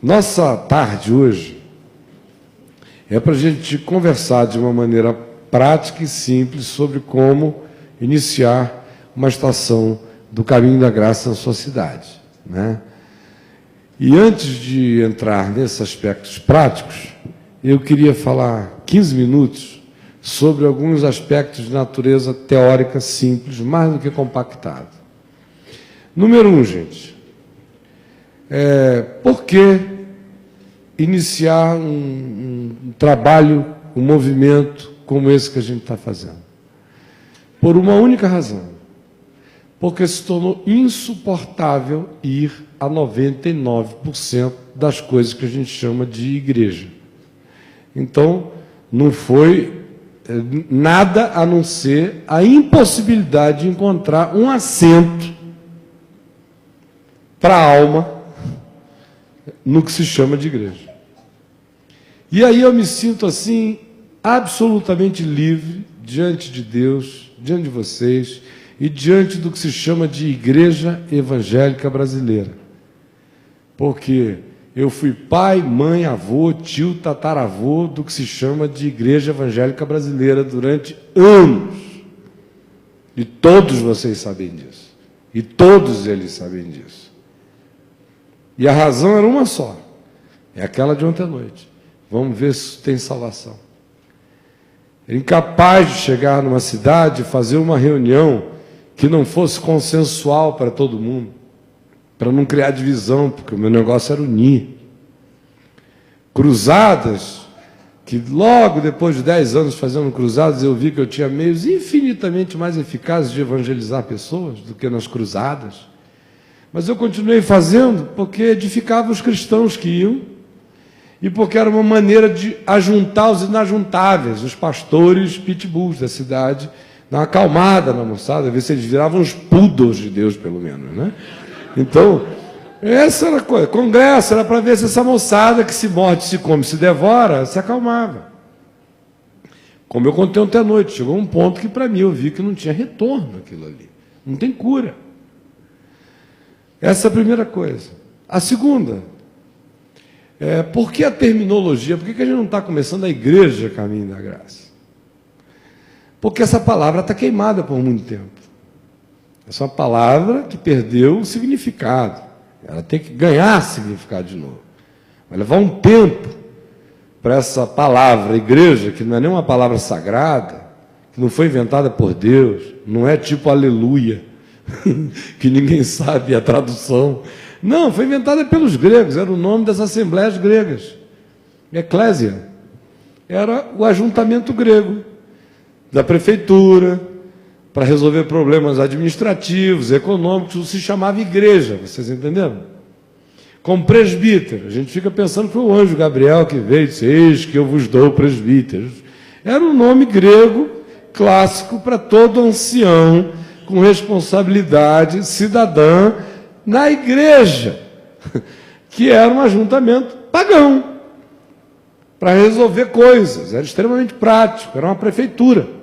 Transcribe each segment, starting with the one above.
Nossa tarde hoje é para a gente conversar de uma maneira prática e simples sobre como iniciar uma estação do Caminho da Graça na sua cidade, né? E antes de entrar nesses aspectos práticos, eu queria falar 15 minutos sobre alguns aspectos de natureza teórica simples, mais do que compactado. Número 1, gente. Por que iniciar um trabalho, um movimento como esse que a gente está fazendo? Por uma única razão. Porque se tornou insuportável ir a 99% das coisas que a gente chama de igreja. Então, não foi nada a não ser a impossibilidade de encontrar um assento para a alma no que se chama de igreja. E aí eu me sinto assim, absolutamente livre diante de Deus, diante de vocês e diante do que se chama de igreja evangélica brasileira. Porque eu fui pai, mãe, avô, tio, tataravô do que se chama de igreja evangélica brasileira durante anos. E todos vocês sabem disso. E todos eles sabem disso. E a razão era uma só. É aquela de ontem à noite. Vamos ver se tem salvação. Era incapaz de chegar numa cidade e fazer uma reunião que não fosse consensual para todo mundo, para não criar divisão, porque o meu negócio era unir. Cruzadas, que logo depois de 10 anos fazendo cruzadas, eu vi que eu tinha meios infinitamente mais eficazes de evangelizar pessoas do que nas cruzadas. Mas eu continuei fazendo porque edificava os cristãos que iam e porque era uma maneira de ajuntar os inajuntáveis, os pastores pitbulls da cidade, dar uma acalmada na moçada, ver se eles viravam os poodles de Deus, pelo menos, né? Então, essa era a coisa. Congresso era para ver se essa moçada que se morde, se come, se devora, se acalmava. Como eu contei ontem à noite, chegou um ponto que para mim eu vi que não tinha retorno aquilo ali. Não tem cura. Essa é a primeira coisa. A segunda, por que a terminologia? Por que a gente não está começando a igreja Caminho da Graça? Porque essa palavra está queimada por muito tempo. Essa é uma palavra que perdeu o significado. Ela tem que ganhar significado de novo. Vai levar um tempo para essa palavra, igreja, que não é nem uma palavra sagrada, que não foi inventada por Deus, não é tipo aleluia, que ninguém sabe a tradução. Não, foi inventada pelos gregos, era o nome das assembleias gregas. Eclésia era o ajuntamento grego da prefeitura, para resolver problemas administrativos, econômicos, se chamava igreja, vocês entenderam? Como presbítero, a gente fica pensando que foi o anjo Gabriel que veio e disse, eis que eu vos dou presbíteros. Era um nome grego clássico para todo ancião com responsabilidade cidadã na igreja, que era um ajuntamento pagão, para resolver coisas, era extremamente prático, era uma prefeitura.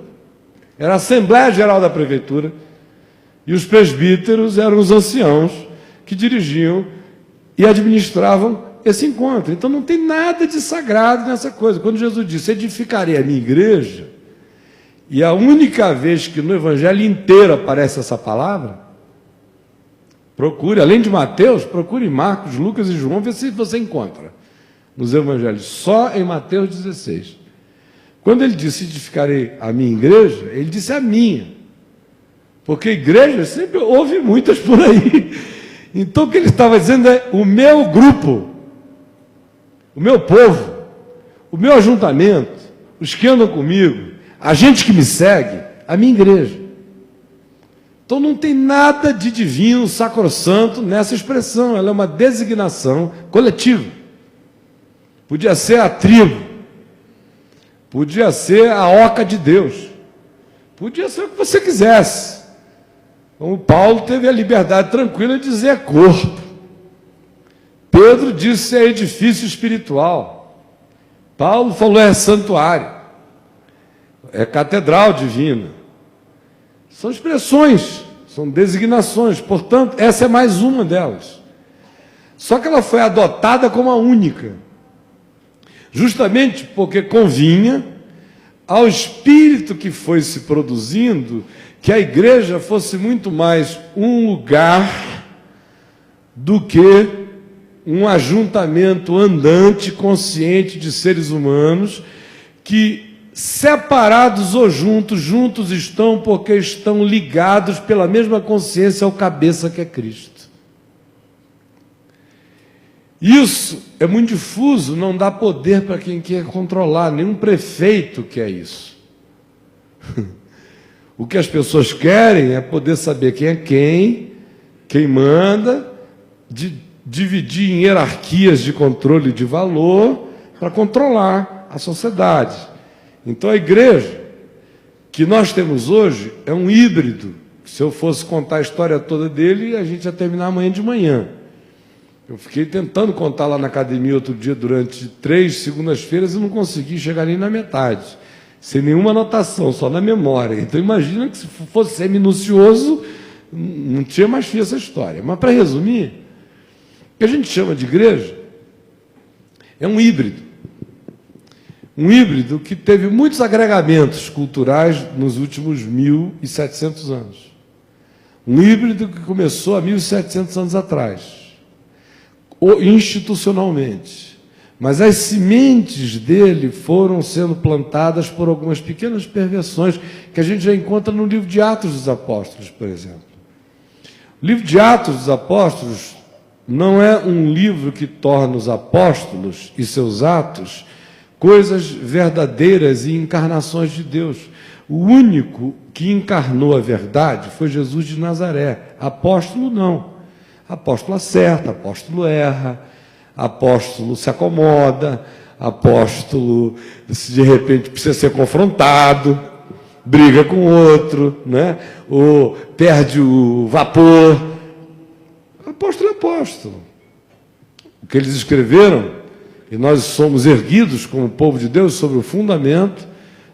Era a Assembleia Geral da Prefeitura, e os presbíteros eram os anciãos que dirigiam e administravam esse encontro. Então não tem nada de sagrado nessa coisa. Quando Jesus disse, edificarei a minha igreja, e a única vez que no Evangelho inteiro aparece essa palavra, procure, além de Mateus, procure Marcos, Lucas e João, vê se você encontra nos Evangelhos, só em Mateus 16. Quando ele disse, edificarei a minha igreja, ele disse a minha. Porque igreja sempre houve muitas por aí. Então o que ele estava dizendo é, o meu grupo, o meu povo, o meu ajuntamento, os que andam comigo, a gente que me segue, a minha igreja. Então não tem nada de divino, sacrossanto nessa expressão, ela é uma designação coletiva. Podia ser a tribo, podia ser a oca de Deus, podia ser o que você quisesse. Como Paulo teve a liberdade tranquila de dizer corpo. Pedro disse é edifício espiritual. Paulo falou é santuário, é catedral divina. São expressões, são designações, portanto, essa é mais uma delas. Só que ela foi adotada como a única, justamente porque convinha ao espírito que foi se produzindo que a igreja fosse muito mais um lugar do que um ajuntamento andante, consciente de seres humanos que, separados ou juntos, juntos estão porque estão ligados pela mesma consciência ao cabeça que é Cristo. Isso é muito difuso, não dá poder para quem quer controlar, nenhum prefeito quer isso. O que as pessoas querem é poder saber quem é quem manda, dividir em hierarquias de controle de valor para controlar a sociedade. Então a igreja que nós temos hoje é um híbrido. Se eu fosse contar a história toda dele, a gente ia terminar amanhã de manhã. Eu fiquei tentando contar lá na academia outro dia, durante 3 segundas-feiras, e não consegui chegar nem na metade, sem nenhuma anotação, só na memória. Então imagina que se fosse ser minucioso, não tinha mais fim essa história. Mas para resumir, o que a gente chama de igreja é um híbrido. Um híbrido que teve muitos agregamentos culturais nos últimos 1.700 anos. Um híbrido que começou há 1.700 anos atrás, institucionalmente. Mas as sementes dele foram sendo plantadas por algumas pequenas perversões que a gente já encontra no livro de Atos dos Apóstolos, por exemplo. O livro de Atos dos Apóstolos não é um livro que torna os apóstolos e seus atos coisas verdadeiras e encarnações de Deus. O único que encarnou a verdade foi Jesus de Nazaré. Apóstolo não. Apóstolo acerta, apóstolo erra, apóstolo se acomoda, apóstolo, se de repente precisa ser confrontado, briga com outro, né? Ou perde o vapor. Apóstolo é apóstolo. O que eles escreveram, e nós somos erguidos como povo de Deus sobre o fundamento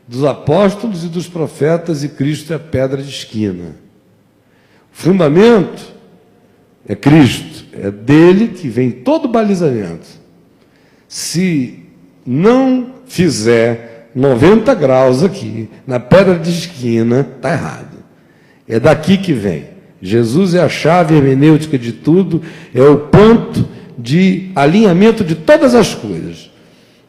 dos apóstolos e dos profetas, e Cristo é a pedra de esquina. O fundamento é Cristo, é dele que vem todo o balizamento. Se não fizer 90 graus aqui, na pedra de esquina, está errado. É daqui que vem. Jesus é a chave hermenêutica de tudo, é o ponto de alinhamento de todas as coisas.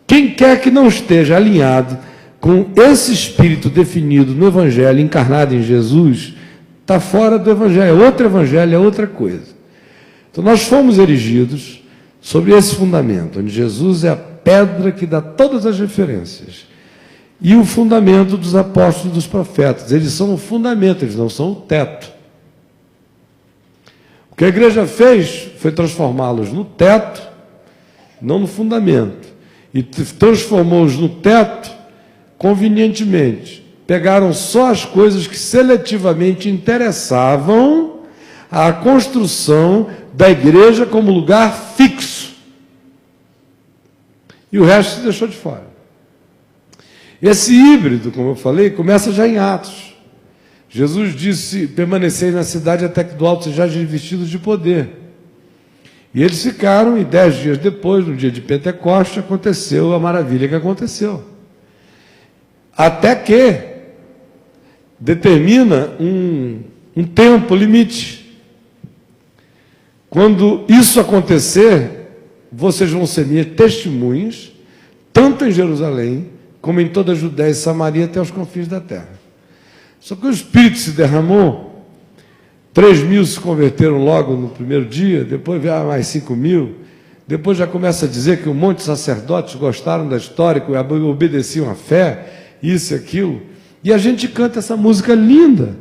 Quem quer que não esteja alinhado com esse espírito definido no Evangelho, encarnado em Jesus, está fora do Evangelho, é outro Evangelho, é outra coisa. Então nós fomos erigidos sobre esse fundamento, onde Jesus é a pedra que dá todas as referências. E o fundamento dos apóstolos e dos profetas. Eles são o fundamento, eles não são o teto. O que a igreja fez foi transformá-los no teto, não no fundamento. E transformou-os no teto convenientemente. Pegaram só as coisas que seletivamente interessavam à construção da igreja como lugar fixo. E o resto se deixou de fora. Esse híbrido, como eu falei, começa já em Atos. Jesus disse: permanecei na cidade até que do alto sejais revestidos de poder. E eles ficaram, e 10 dias depois, no dia de Pentecostes, aconteceu a maravilha que aconteceu. Até que determina um tempo limite. Quando isso acontecer, vocês vão ser minhas testemunhas, tanto em Jerusalém, como em toda a Judéia e Samaria, até os confins da terra. Só que o Espírito se derramou, 3.000 se converteram logo no primeiro dia, depois veio mais 5.000, depois já começa a dizer que um monte de sacerdotes gostaram da história, que obedeciam à fé, isso e aquilo, e a gente canta essa música linda,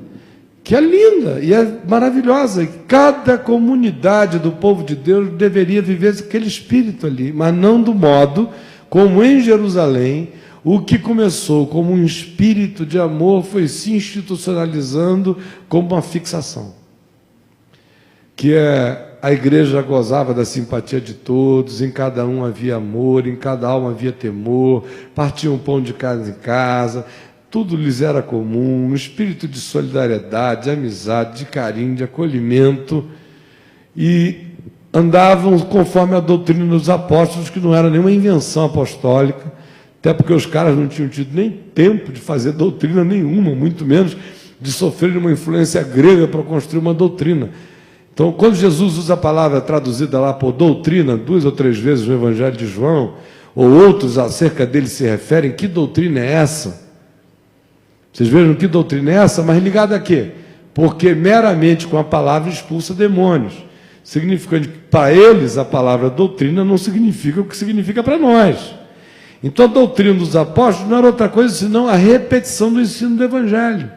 que é linda e é maravilhosa, e cada comunidade do povo de Deus deveria viver aquele espírito ali, mas não do modo como em Jerusalém. O que começou como um espírito de amor foi se institucionalizando como uma fixação. Que a igreja gozava da simpatia de todos, em cada um havia amor, em cada alma havia temor, partiam um pão de casa em casa, tudo lhes era comum, um espírito de solidariedade, de amizade, de carinho, de acolhimento. E andavam conforme a doutrina dos apóstolos, que não era nenhuma invenção apostólica, até porque os caras não tinham tido nem tempo de fazer doutrina nenhuma, muito menos de sofrer uma influência grega para construir uma doutrina. Então, quando Jesus usa a palavra traduzida lá por doutrina, 2 ou 3 vezes no Evangelho de João, ou outros acerca dele se referem, que doutrina é essa? Vocês vejam que doutrina é essa, mas ligada a quê? Porque meramente com a palavra expulsa demônios, significando que para eles a palavra doutrina não significa o que significa para nós. Então a doutrina dos apóstolos não era outra coisa senão a repetição do ensino do Evangelho,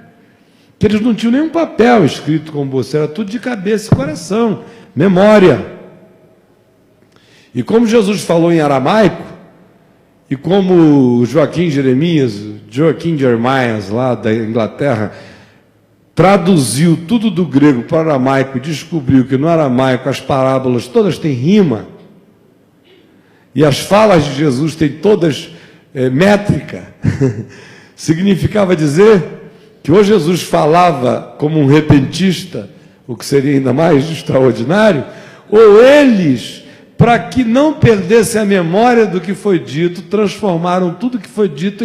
que eles não tinham nenhum papel escrito como você, era tudo de cabeça e coração, memória. E como Jesus falou em aramaico, e como Joaquim Jeremias, lá da Inglaterra, traduziu tudo do grego para o aramaico e descobriu que no aramaico as parábolas todas têm rima, e as falas de Jesus têm todas métrica, significava dizer que ou Jesus falava como um repentista, o que seria ainda mais extraordinário, ou eles, para que não perdessem a memória do que foi dito, transformaram tudo que foi dito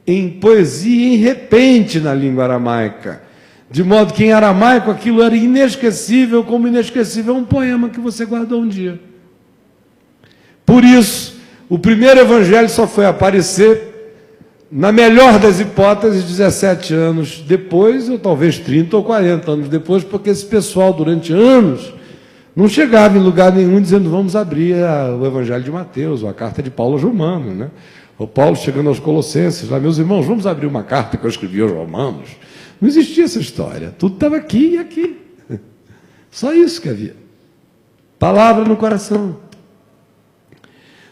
em poesia e em repente na língua aramaica. De modo que em aramaico aquilo era inesquecível, como inesquecível um poema que você guardou um dia. Por isso, o primeiro evangelho só foi aparecer, na melhor das hipóteses, 17 anos depois, ou talvez 30 ou 40 anos depois, porque esse pessoal, durante anos, não chegava em lugar nenhum dizendo vamos abrir o Evangelho de Mateus, ou a carta de Paulo aos Romanos, né? O Paulo chegando aos Colossenses, lá, meus irmãos, vamos abrir uma carta que eu escrevi aos Romanos. Não existia essa história, tudo estava aqui e aqui. Só isso que havia. Palavra no coração.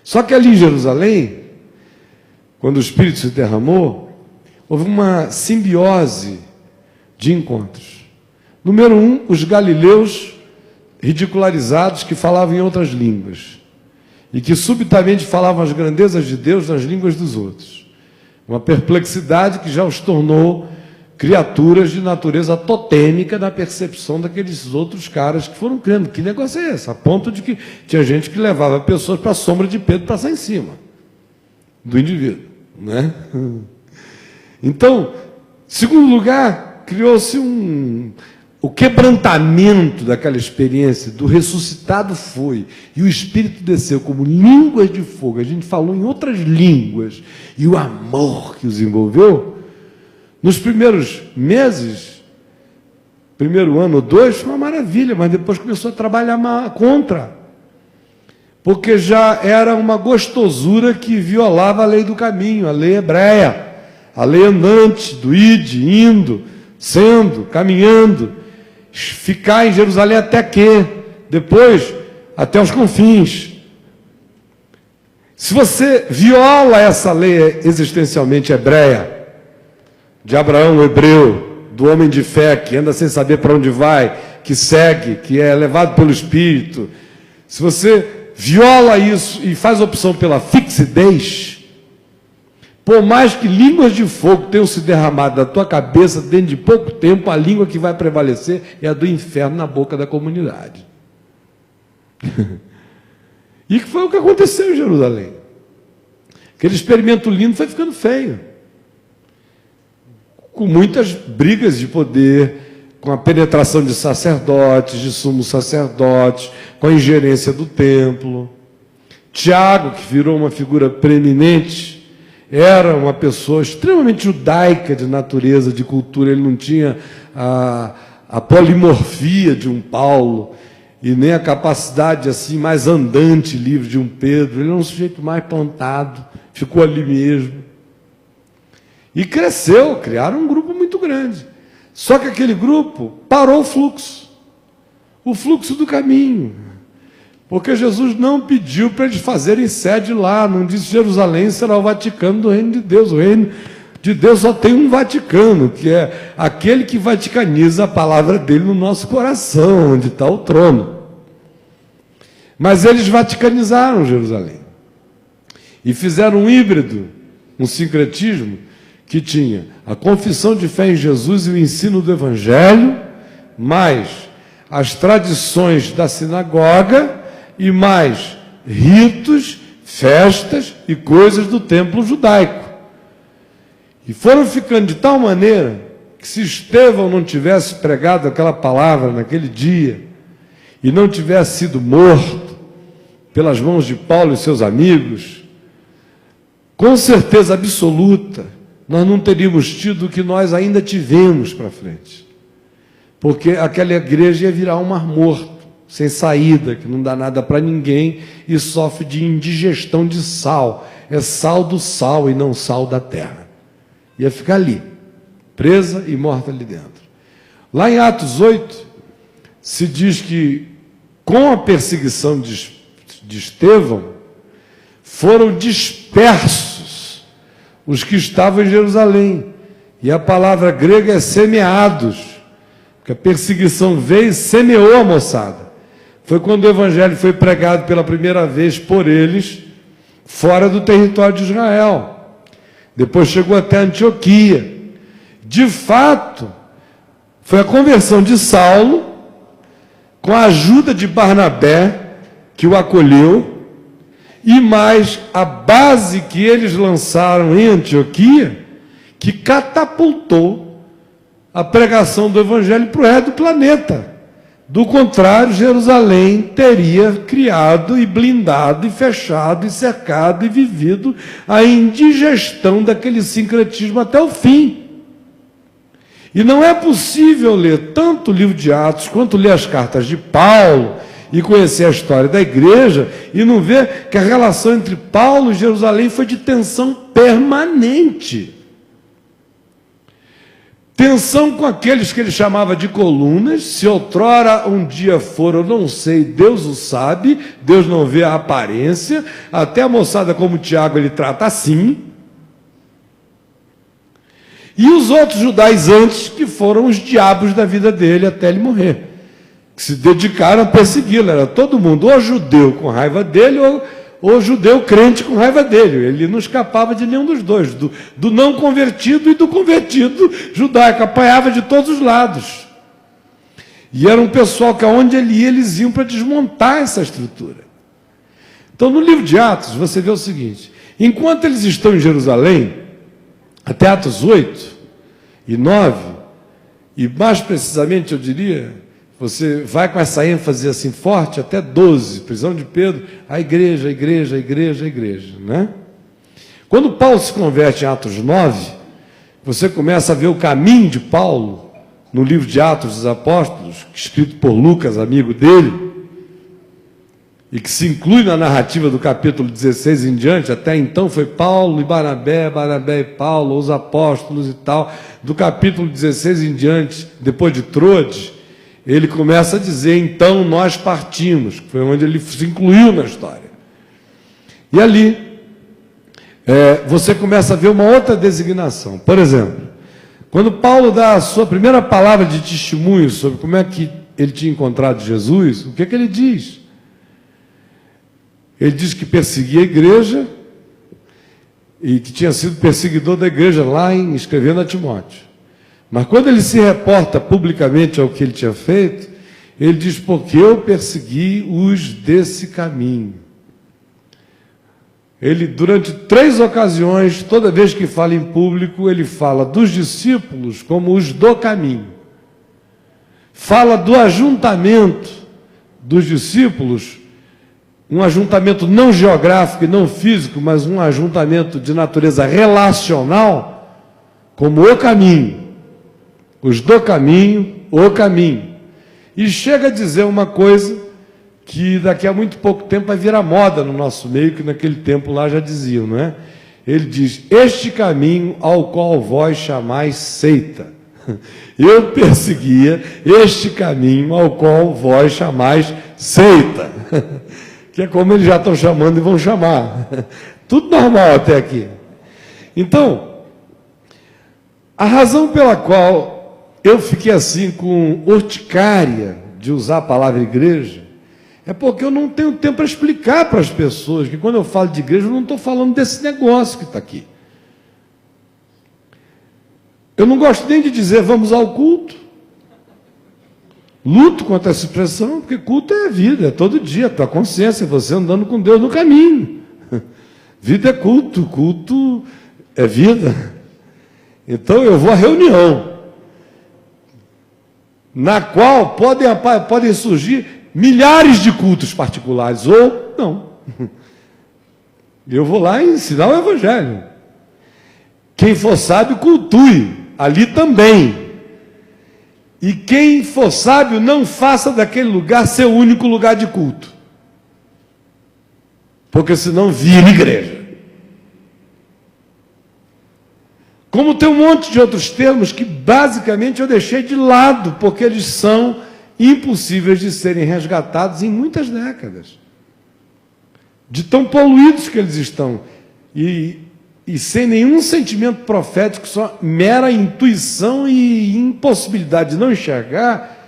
Só que ali em Jerusalém, quando o Espírito se derramou, houve uma simbiose de encontros. Número 1, os galileus ridicularizados que falavam em outras línguas e que subitamente falavam as grandezas de Deus nas línguas dos outros. Uma perplexidade que já os tornou criaturas de natureza totêmica na percepção daqueles outros caras que foram crendo. Que negócio é esse? A ponto de que tinha gente que levava pessoas para a sombra de Pedro passar em cima do indivíduo, né? Então, segundo lugar, criou-se o quebrantamento daquela experiência do ressuscitado foi, e o Espírito desceu como línguas de fogo. A gente falou em outras línguas, e o amor que os envolveu, nos primeiros meses, primeiro ano ou 2, foi uma maravilha, mas depois começou a trabalhar contra, porque já era uma gostosura que violava a lei do caminho, a lei hebreia, a lei andante, do ide, indo, sendo, caminhando, ficar em Jerusalém até que, depois, até os confins. Se você viola essa lei existencialmente hebreia, de Abraão, o hebreu, do homem de fé, que anda sem saber para onde vai, que segue, que é levado pelo Espírito, se você viola isso e faz opção pela fixidez, por mais que línguas de fogo tenham se derramado da tua cabeça, dentro de pouco tempo, a língua que vai prevalecer é a do inferno na boca da comunidade. E que foi o que aconteceu em Jerusalém. Aquele experimento lindo foi ficando feio, com muitas brigas de poder, com a penetração de sacerdotes, de sumos sacerdotes, com a ingerência do templo. Tiago, que virou uma figura preeminente, era uma pessoa extremamente judaica de natureza, de cultura. Ele não tinha a polimorfia de um Paulo, e nem a capacidade assim mais andante, livre de um Pedro. Ele era um sujeito mais plantado, ficou ali mesmo. E cresceu, criaram um grupo muito grande. Só que aquele grupo parou o fluxo do caminho. Porque Jesus não pediu para eles fazerem sede lá, não disse Jerusalém será o Vaticano do reino de Deus. O reino de Deus só tem um Vaticano, que é aquele que vaticaniza a palavra dele no nosso coração, onde está o trono. Mas eles vaticanizaram Jerusalém. E fizeram um híbrido, um sincretismo, que tinha a confissão de fé em Jesus e o ensino do Evangelho, mais as tradições da sinagoga e mais ritos, festas e coisas do templo judaico. E foram ficando de tal maneira que, se Estevão não tivesse pregado aquela palavra naquele dia e não tivesse sido morto pelas mãos de Paulo e seus amigos, com certeza absoluta, nós não teríamos tido o que nós ainda tivemos para frente. Porque aquela igreja ia virar um mar morto, sem saída, que não dá nada para ninguém e sofre de indigestão de sal. É sal do sal e não sal da terra. Ia ficar ali, presa e morta ali dentro. Lá em Atos 8, se diz que com a perseguição de Estevão, foram dispersos os que estavam em Jerusalém. E a palavra grega é semeados, porque a perseguição veio e semeou a moçada. Foi quando o evangelho foi pregado pela primeira vez por eles, fora do território de Israel. Depois chegou até Antioquia. De fato, foi a conversão de Saulo, com a ajuda de Barnabé, que o acolheu, e mais a base que eles lançaram em Antioquia, que catapultou a pregação do evangelho para o resto do planeta. Do contrário, Jerusalém teria criado e blindado e fechado e cercado e vivido a indigestão daquele sincretismo até o fim. E não é possível ler tanto o livro de Atos quanto ler as cartas de Paulo e conhecer a história da igreja e não ver que a relação entre Paulo e Jerusalém foi de tensão permanente. Tensão com aqueles que ele chamava de colunas. Se outrora um dia for, eu não sei, Deus o sabe, Deus não vê a aparência, até a moçada como Tiago ele trata assim. E os outros judaizantes, que foram os diabos da vida dele até ele morrer, que se dedicaram a persegui-lo. Era todo mundo, ou judeu com raiva dele, ou judeu crente com raiva dele. Ele não escapava de nenhum dos dois, do não convertido e do convertido judaico. Apanhava de todos os lados. E era um pessoal que aonde ele ia, eles iam para desmontar essa estrutura. Então, no livro de Atos, você vê o seguinte: enquanto eles estão em Jerusalém, até Atos 8 e 9, e mais precisamente eu diria, você vai com essa ênfase assim forte, até 12, prisão de Pedro, a igreja, a igreja, a igreja, a igreja, né? Quando Paulo se converte em Atos 9, você começa a ver o caminho de Paulo, no livro de Atos dos Apóstolos, escrito por Lucas, amigo dele, e que se inclui na narrativa do capítulo 16 em diante. Até então foi Paulo e Barnabé, Barnabé e Paulo, os apóstolos e tal. Do capítulo 16 em diante, depois de Troade, ele começa a dizer, então nós partimos, que foi onde ele se incluiu na história. E ali, você começa a ver uma outra designação. Por exemplo, quando Paulo dá a sua primeira palavra de testemunho sobre como é que ele tinha encontrado Jesus, o que é que ele diz? Ele diz que perseguia a igreja e que tinha sido perseguidor da igreja lá escrevendo a Timóteo. Mas quando ele se reporta publicamente ao que ele tinha feito, ele diz, porque eu persegui os desse caminho. Ele, durante 3 ocasiões, toda vez que fala em público, ele fala dos discípulos como os do caminho. Fala do ajuntamento dos discípulos, um ajuntamento não geográfico e não físico, mas um ajuntamento de natureza relacional, como o caminho. Os do caminho, o caminho. E chega a dizer uma coisa que daqui a muito pouco tempo vai virar moda no nosso meio, que naquele tempo lá já diziam, não é? Ele diz, este caminho ao qual vós chamais seita. Eu perseguia este caminho ao qual vós chamais seita. Que é como eles já estão chamando e vão chamar. Tudo normal até aqui. Então, a razão pela qual eu fiquei assim com urticária de usar a palavra igreja é porque eu não tenho tempo para explicar para as pessoas que quando eu falo de igreja eu não estou falando desse negócio que está aqui. Eu não gosto nem de dizer vamos ao culto. Luto contra essa expressão, porque culto é vida, é todo dia, a tua consciência, você andando com Deus no caminho. Vida é culto, culto é vida. Então eu vou à reunião, na qual podem surgir milhares de cultos particulares, ou não. Eu vou lá ensinar o Evangelho. Quem for sábio, cultue, ali também. E quem for sábio, não faça daquele lugar seu único lugar de culto. Porque senão vira igreja. Como tem um monte de outros termos que basicamente eu deixei de lado, porque eles são impossíveis de serem resgatados em muitas décadas. De tão poluídos que eles estão. E sem nenhum sentimento profético, só mera intuição e impossibilidade de não enxergar,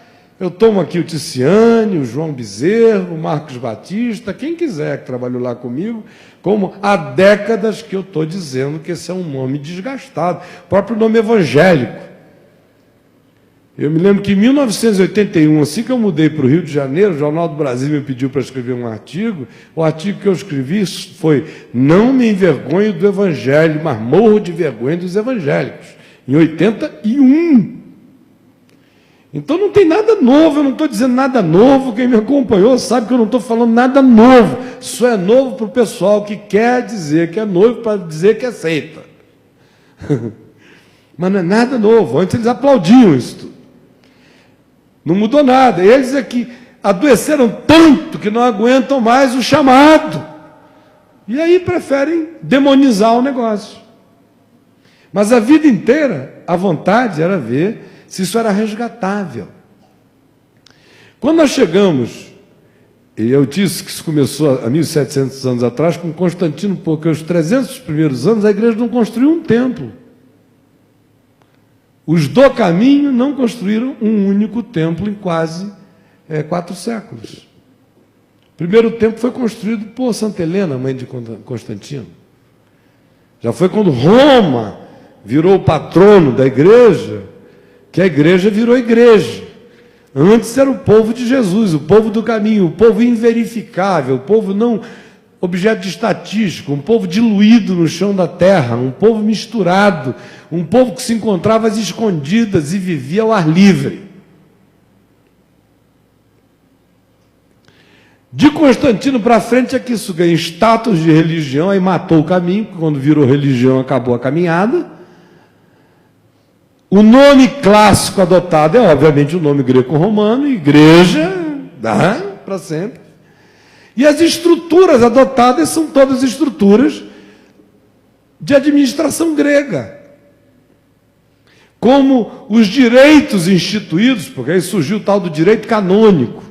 eu tomo aqui o Ticiane, o João Bezerro, o Marcos Batista, quem quiser que trabalhou lá comigo, como há décadas que eu estou dizendo que esse é um nome desgastado, o próprio nome evangélico. Eu me lembro que em 1981, assim que eu mudei para o Rio de Janeiro, o Jornal do Brasil me pediu para escrever um artigo. O artigo que eu escrevi foi: não me envergonho do Evangelho, mas morro de vergonha dos evangélicos, em 81. Então não tem nada novo, eu não estou dizendo nada novo. Quem me acompanhou sabe que eu não estou falando nada novo. Isso é novo para o pessoal que quer dizer que é noivo para dizer que aceita. Mas não é nada novo. Antes eles aplaudiam isso tudo. Não mudou nada. Eles é que adoeceram tanto que não aguentam mais o chamado. E aí preferem demonizar o negócio. Mas a vida inteira, a vontade era ver se isso era resgatável. Quando nós chegamos, e eu disse que isso começou há 1.700 anos atrás, com Constantino, porque os 300 primeiros anos a igreja não construiu um templo. Os do caminho não construíram um único templo em quase 4 séculos. O primeiro templo foi construído por Santa Helena, mãe de Constantino. Já foi quando Roma virou o patrono da igreja, que a igreja virou igreja. Antes era o povo de Jesus, o povo do caminho, o povo inverificável, o povo não objeto de estatística, um povo diluído no chão da terra, um povo misturado, um povo que se encontrava às escondidas e vivia ao ar livre. De Constantino para frente é que isso ganha status de religião, aí matou o caminho, quando virou religião acabou a caminhada. O nome clássico adotado é, obviamente, o nome greco-romano, igreja, dá para sempre. E as estruturas adotadas são todas estruturas de administração grega. Como os direitos instituídos, porque aí surgiu o tal do direito canônico,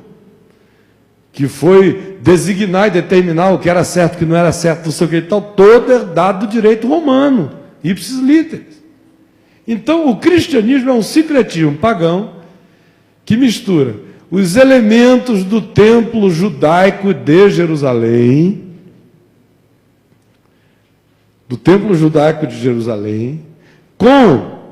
que foi designar e determinar o que era certo, o que não era certo, não sei o que e tal, todo herdado do direito romano, ipsis literis. Então, o cristianismo é um sincretismo pagão que mistura os elementos do templo judaico de Jerusalém, com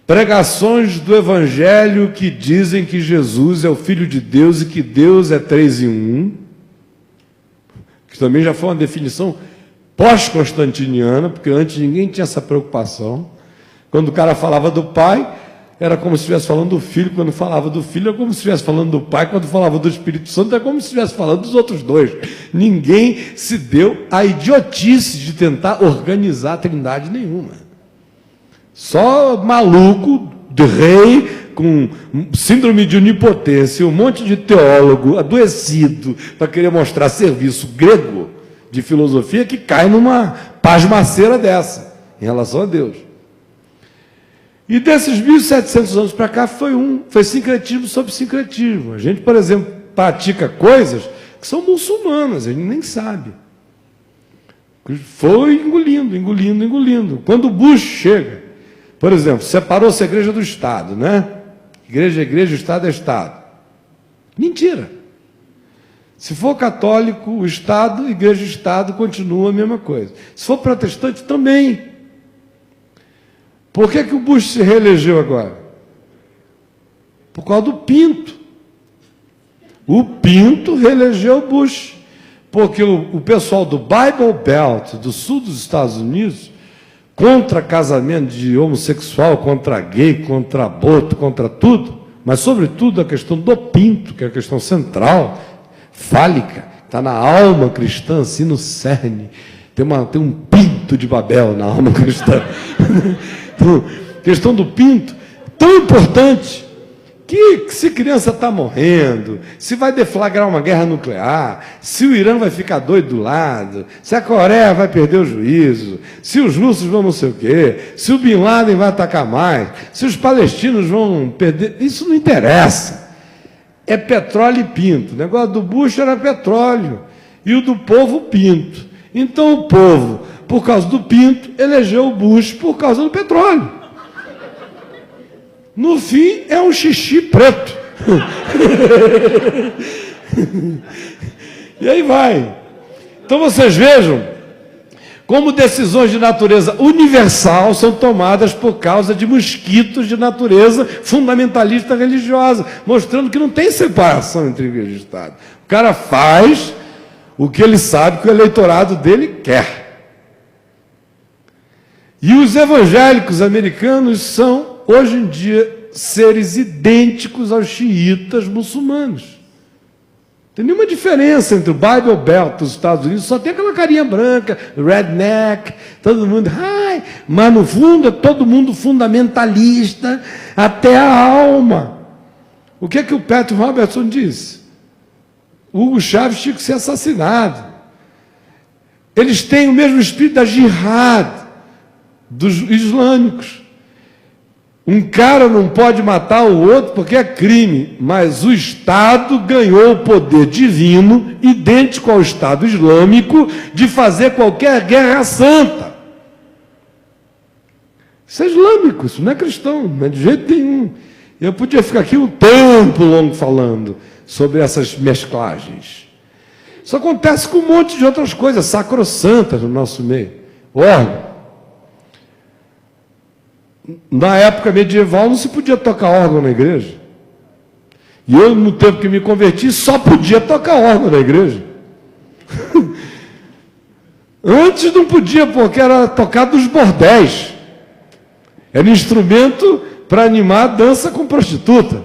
pregações do Evangelho que dizem que Jesus é o Filho de Deus e que Deus é 3 em 1, que também já foi uma definição pós-constantiniana, porque antes ninguém tinha essa preocupação. Quando o cara falava do Pai, era como se estivesse falando do Filho. Quando falava do Filho, era como se estivesse falando do Pai. Quando falava do Espírito Santo, era como se estivesse falando dos outros dois. Ninguém se deu à idiotice de tentar organizar a trindade nenhuma. Só maluco, de rei, com síndrome de onipotência, um monte de teólogo adoecido para querer mostrar serviço grego de filosofia que cai numa pasmaceira dessa, em relação a Deus. E desses 1.700 anos para cá foi sincretismo sobre sincretismo. A gente, por exemplo, pratica coisas que são muçulmanas, a gente nem sabe. Foi engolindo. Quando o Bush chega, por exemplo, separou-se a igreja do Estado, né? Igreja é igreja, o Estado é Estado. Mentira. Se for católico, o Estado, igreja e Estado continua a mesma coisa. Se for protestante, também. Por que o Bush se reelegeu agora? Por causa do Pinto. O Pinto reelegeu Bush. Porque o pessoal do Bible Belt, do sul dos Estados Unidos, contra casamento de homossexual, contra gay, contra aborto, contra tudo, mas, sobretudo, a questão do Pinto, que é a questão central, fálica, está na alma cristã, assim, no cerne. Tem um pinto de Babel na alma cristã. Então, questão do pinto, tão importante, que se criança está morrendo, se vai deflagrar uma guerra nuclear, se o Irã vai ficar doido do lado, se a Coreia vai perder o juízo, se os russos vão não sei o quê, se o Bin Laden vai atacar mais, se os palestinos vão perder, isso não interessa. É petróleo e pinto. O negócio do Bush era petróleo e o do povo pinto. Então o povo, por causa do pinto, elegeu o Bush por causa do petróleo. No fim, é um xixi preto. E aí vai. Então vocês vejam como decisões de natureza universal são tomadas por causa de mosquitos de natureza fundamentalista religiosa, mostrando que não tem separação entre igreja e Estado. O cara faz o que ele sabe que o eleitorado dele quer. E os evangélicos americanos são, hoje em dia, seres idênticos aos xiitas muçulmanos. Não tem nenhuma diferença entre o Bible Belt dos Estados Unidos, só tem aquela carinha branca, redneck, todo mundo, ai, mas no fundo é todo mundo fundamentalista até a alma. O que é que o Pat Robertson disse? Hugo Chávez tinha que ser assassinado. Eles têm o mesmo espírito da jihad dos islâmicos. Um cara não pode matar o outro porque é crime, mas o Estado ganhou o poder divino, idêntico ao Estado Islâmico, de fazer qualquer guerra santa. Isso é islâmico, isso não é cristão, não é de jeito nenhum. Eu podia ficar aqui um tempo longo falando sobre essas mesclagens. Isso acontece com um monte de outras coisas sacrossantas no nosso meio. Órgão. Na época medieval não se podia tocar órgão na igreja. E eu, no tempo que me converti, só podia tocar órgão na igreja. Antes não podia, porque era tocado nos bordéis. Era instrumento para animar a dança com prostituta.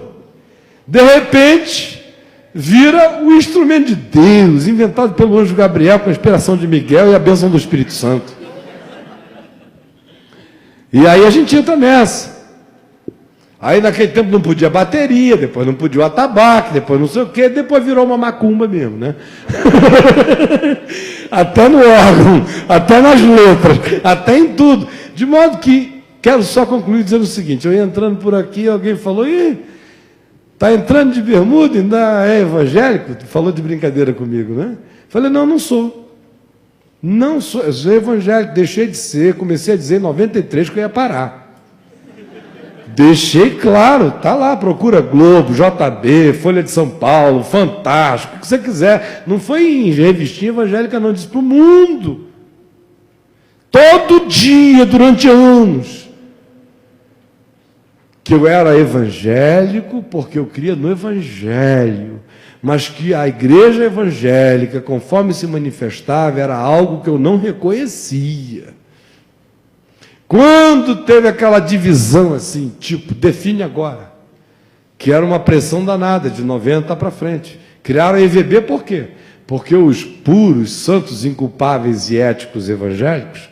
De repente, vira o instrumento de Deus, inventado pelo anjo Gabriel com a inspiração de Miguel e a bênção do Espírito Santo. E aí a gente entra nessa. Aí naquele tempo não podia bateria, depois não podia o atabaque, depois não sei o quê, depois virou uma macumba mesmo, né? Até no órgão, até nas letras, até em tudo. De modo que, quero só concluir dizendo o seguinte, eu ia entrando por aqui, alguém falou, está entrando de bermuda, ainda é evangélico? Falou de brincadeira comigo, né? Falei, não, não sou. Não sou, eu sou evangélico, deixei de ser, comecei a dizer em 93 que eu ia parar. Deixei claro, está lá, procura Globo, JB, Folha de São Paulo, Fantástico, o que você quiser. Não foi em revistinha evangélica, não, disse para o mundo. Todo dia, durante anos. Que eu era evangélico porque eu cria no evangelho. Mas que a igreja evangélica, conforme se manifestava, era algo que eu não reconhecia. Quando teve aquela divisão assim, tipo, define agora, que era uma pressão danada, de 90 para frente. Criaram a EVB por quê? Porque os puros, santos, inculpáveis e éticos evangélicos,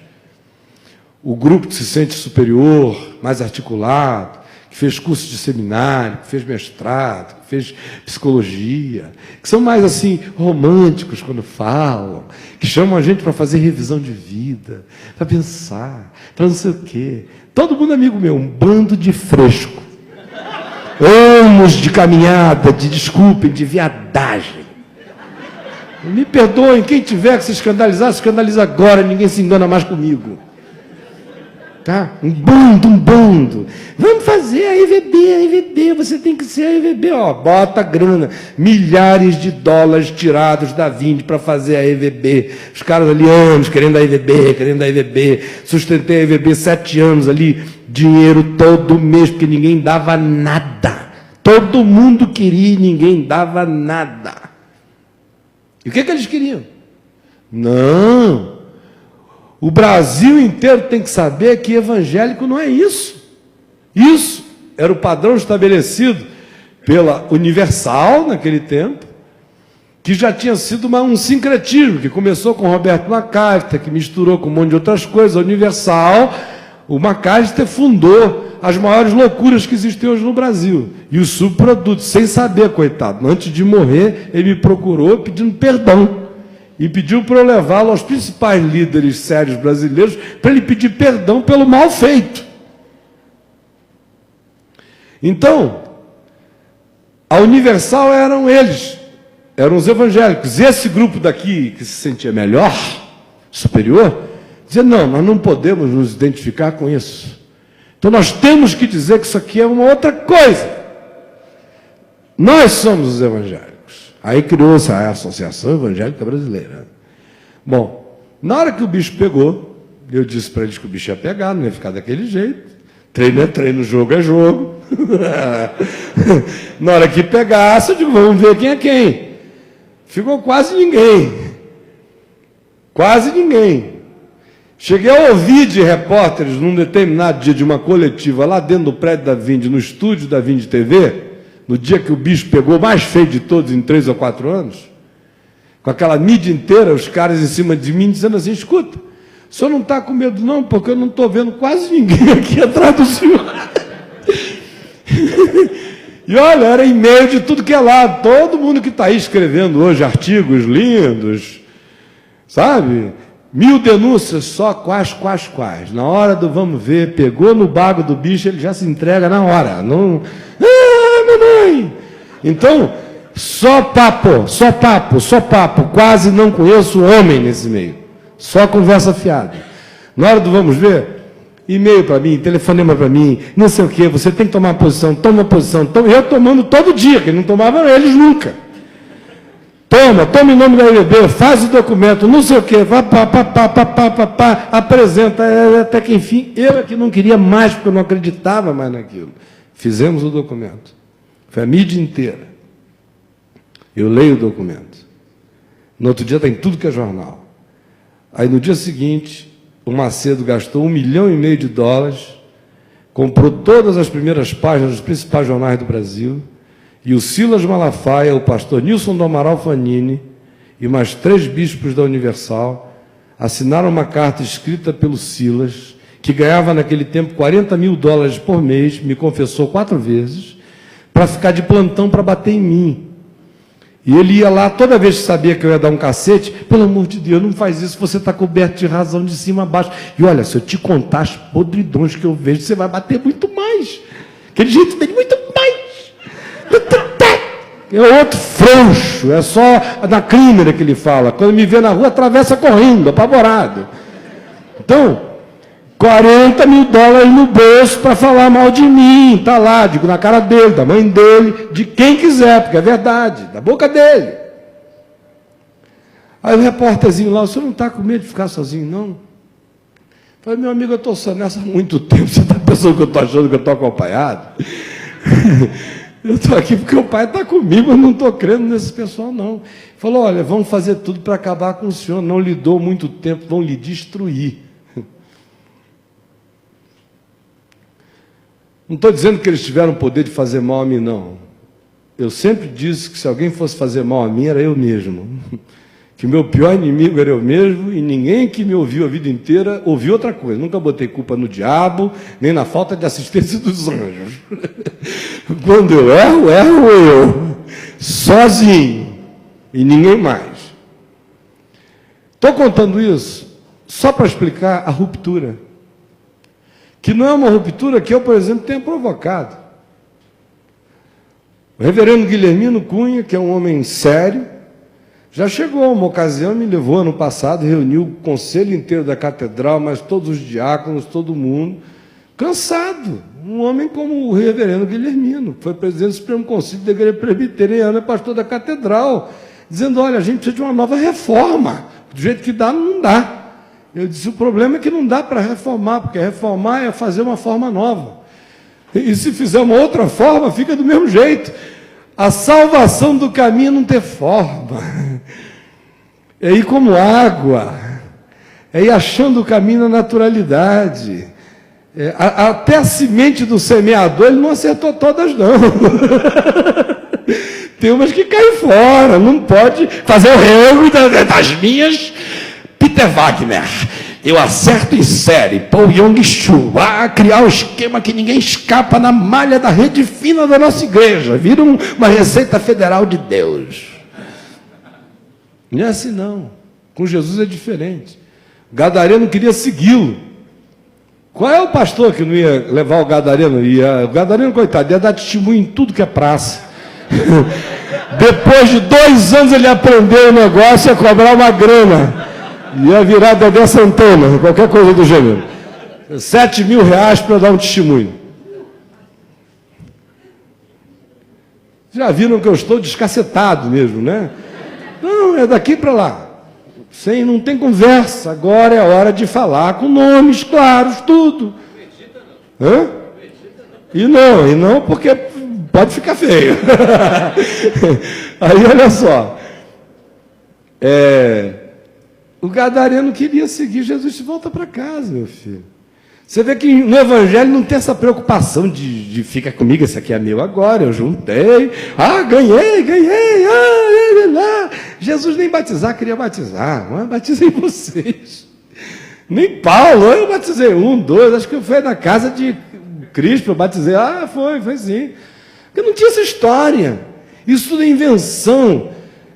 o grupo que se sente superior, mais articulado, que fez curso de seminário, que fez mestrado, que fez psicologia, que são mais assim românticos quando falam, que chamam a gente para fazer revisão de vida, para pensar, para não sei o quê. Todo mundo amigo meu, um bando de fresco. Anos de caminhada, desculpem, de viadagem. Me perdoem, quem tiver que se escandalizar, se escandaliza agora, ninguém se engana mais comigo. Tá? Um bando. Vamos fazer a EVB, você tem que ser a EVB. Ó, bota grana, milhares de dólares tirados da Vinde para fazer a EVB. Os caras ali anos querendo a EVB. Sustentei a EVB 7 anos ali, dinheiro todo mês, porque ninguém dava nada. Todo mundo queria e ninguém dava nada. E o que eles queriam? Não. O Brasil inteiro tem que saber que evangélico não é isso. Isso era o padrão estabelecido pela Universal, naquele tempo, que já tinha sido um sincretismo, que começou com Roberto McAllister, que misturou com um monte de outras coisas. A Universal, o McAllister fundou as maiores loucuras que existem hoje no Brasil. E os subprodutos, sem saber, coitado. Antes de morrer, ele me procurou pedindo perdão. E pediu para eu levá-lo aos principais líderes sérios brasileiros para ele pedir perdão pelo mal feito. Então, a Universal eram eles, eram os evangélicos. E esse grupo daqui, que se sentia melhor, superior, dizia, não, nós não podemos nos identificar com isso. Então nós temos que dizer que isso aqui é uma outra coisa. Nós somos os evangélicos. Aí criou-se a Associação Evangélica Brasileira. Bom, na hora que o bicho pegou, eu disse para eles que o bicho ia pegar, não ia ficar daquele jeito. Treino é treino, jogo é jogo. Na hora que pegasse, eu digo, vamos ver quem é quem. Ficou quase ninguém. Quase ninguém. Cheguei a ouvir de repórteres, num determinado dia de uma coletiva, lá dentro do prédio da Vind, no estúdio da Vind TV, no dia que o bicho pegou, mais feio de todos em 3 ou 4 anos, com aquela mídia inteira, os caras em cima de mim, dizendo assim, escuta, o senhor não está com medo não, porque eu não estou vendo quase ninguém aqui atrás do senhor. E olha, era e-mail de tudo que é lado, todo mundo que está aí escrevendo hoje artigos lindos, sabe? 1000 denúncias só, quais. Na hora do vamos ver, pegou no bago do bicho, ele já se entrega na hora. Não... Ah, mamãe! Então, só papo. Quase não conheço homem nesse meio. Só conversa fiada. Na hora do vamos ver, e-mail para mim, telefonema para mim, não sei o quê, você tem que tomar posição, toma posição. Eu tomando todo dia, que não tomavam eles nunca. Toma em nome da IBB, faz o documento, não sei o quê, apresenta, até que enfim, eu é que não queria mais, porque eu não acreditava mais naquilo. Fizemos o documento. Foi a mídia inteira. Eu leio o documento. No outro dia tem tudo que é jornal. Aí no dia seguinte, o Macedo gastou $1,5 milhão, comprou todas as primeiras páginas dos principais jornais do Brasil, e o Silas Malafaia, o pastor Nilson do Amaral Fanini e mais 3 bispos da Universal assinaram uma carta escrita pelo Silas, que ganhava naquele tempo $40 mil por mês, me confessou 4 vezes, para ficar de plantão para bater em mim. E ele ia lá, toda vez que sabia que eu ia dar um cacete, pelo amor de Deus, não faz isso, você está coberto de razão de cima a baixo. E olha, se eu te contar as podridões que eu vejo, você vai bater muito mais. Aquele jeito dele, muito mais. É outro frouxo, é só na clínica que ele fala. Quando me vê na rua, atravessa correndo, apavorado. Então, $40 mil no bolso para falar mal de mim, está lá, digo na cara dele, da mãe dele, de quem quiser, porque é verdade, da boca dele. Aí o repórterzinho lá, o senhor não está com medo de ficar sozinho, não? Eu falei, meu amigo, eu estou nessa há muito tempo, você está pensando que eu estou achando que eu estou acompanhado? Eu estou aqui porque o pai está comigo, eu não estou crendo nesse pessoal, não. Falou, olha, vamos fazer tudo para acabar com o senhor, não lhe dou muito tempo, vão lhe destruir. Não estou dizendo que eles tiveram o poder de fazer mal a mim, não. Eu sempre disse que se alguém fosse fazer mal a mim, era eu mesmo. Que o meu pior inimigo era eu mesmo, e ninguém que me ouviu a vida inteira ouviu outra coisa. Nunca botei culpa no diabo, nem na falta de assistência dos anjos. Quando eu erro eu. Sozinho. E ninguém mais. Estou contando isso só para explicar a ruptura. Que não é uma ruptura que eu, por exemplo, tenha provocado. O reverendo Guilhermino Cunha, que é um homem sério, já chegou a uma ocasião, me levou ano passado, reuniu o conselho inteiro da catedral, mas todos os diáconos, todo mundo, cansado. Um homem como o reverendo Guilhermino, foi presidente do Supremo Conselho da Igreja Presbiteriana, pastor da catedral, dizendo, olha, a gente precisa de uma nova reforma, do jeito que dá, não dá. Eu disse, o problema é que não dá para reformar, porque reformar é fazer uma forma nova. E se fizer uma outra forma, fica do mesmo jeito. A salvação do caminho não tem forma. É ir como água. É ir achando o caminho na naturalidade. Até a semente do semeador, ele não acertou todas, não. Tem umas que caem fora, não pode fazer o rego das minhas. Peter Wagner, eu acerto em série, Paul Yong-Chu, criar um esquema que ninguém escapa na malha da rede fina da nossa igreja, vira uma receita federal de Deus. Não é assim não, com Jesus é diferente. O gadareno queria segui-lo. Qual é o pastor que não ia levar o gadareno? O gadareno, coitado, ia dar testemunho em tudo que é praça. Depois de 2 anos ele aprendeu o negócio, ia cobrar uma grana, ia virar Dedé Santana, qualquer coisa do gênero. 7 mil reais para dar um testemunho. Já viram que eu estou descacetado mesmo, né? Não, é daqui para lá. Não tem conversa, agora é a hora de falar com nomes claros, tudo. Hã? E não, porque pode ficar feio. Aí, olha só. O gadareno queria seguir Jesus de volta para casa, meu filho. Você vê que no Evangelho não tem essa preocupação de fica comigo, esse aqui é meu agora, eu juntei, ganhei, Jesus nem batizar, queria batizar, mas batizei vocês. Nem Paulo, eu batizei 1, 2, acho que foi na casa de Cristo, eu batizei, foi sim. Porque não tinha essa história, isso tudo é invenção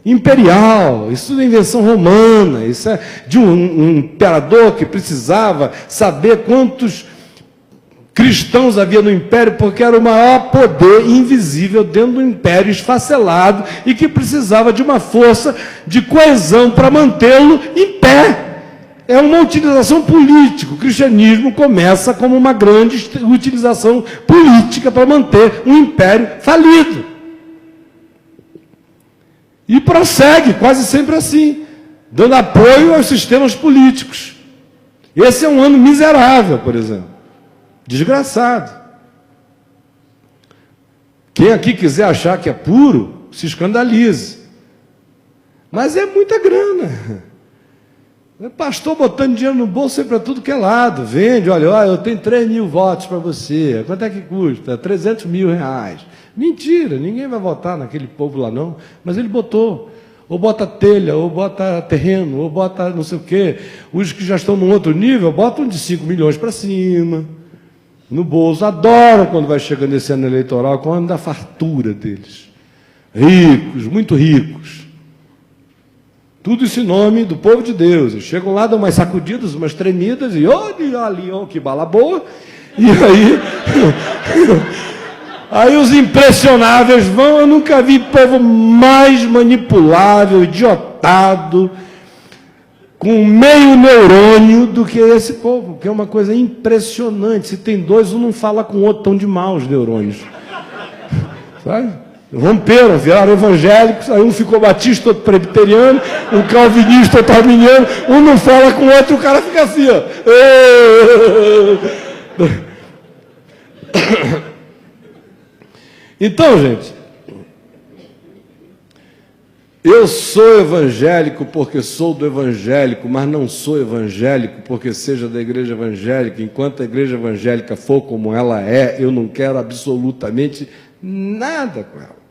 imperial, isso tudo é invenção romana, isso é de um imperador que precisava saber quantos cristãos havia no império, porque era o maior poder invisível dentro do império esfacelado e que precisava de uma força de coesão para mantê-lo em pé. É uma utilização política. O cristianismo começa como uma grande utilização política para manter um império falido. E prossegue quase sempre assim, dando apoio aos sistemas políticos. Esse é um ano miserável, por exemplo. Desgraçado. Quem aqui quiser achar que é puro, se escandalize. Mas é muita grana. O pastor botando dinheiro no bolso sempre para tudo que é lado. Vende, olha, eu tenho 3 mil votos para você. Quanto é que custa? 300 mil reais. Mentira, ninguém vai votar naquele povo lá não. Mas ele botou. Ou bota telha, ou bota terreno, ou bota não sei o quê. Os que já estão num outro nível, botam de 5 milhões para cima. No bolso. Adoram quando vai chegando esse ano eleitoral, com o ano da fartura deles. Ricos, muito ricos. Tudo isso em nome do povo de Deus. Eles chegam lá, dão umas sacudidas, umas tremidas, e olha ali, que bala boa. E aí, aí os impressionáveis vão. Eu nunca vi povo mais manipulável, idiotado, com meio neurônio do que esse povo, que é uma coisa impressionante. Se tem 2, um não fala com o outro, tão de mal os neurônios. Sabe? Romperam, viraram evangélicos, aí um ficou batista, outro presbiteriano, um calvinista, outro arminiano, um não fala com o outro, o cara fica assim, ó. Então, gente, eu sou evangélico porque sou do evangélico, mas não sou evangélico porque seja da igreja evangélica. Enquanto a igreja evangélica for como ela é, eu não quero absolutamente nada com ela.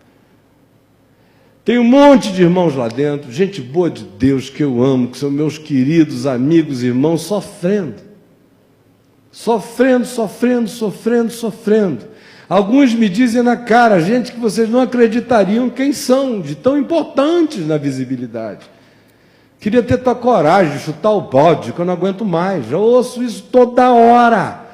Tem um monte de irmãos lá dentro, gente boa de Deus que eu amo, que são meus queridos amigos, irmãos, sofrendo. Alguns me dizem na cara, gente que vocês não acreditariam quem são, de tão importantes na visibilidade. Queria ter tua coragem de chutar o balde, que eu não aguento mais. Já ouço isso toda hora.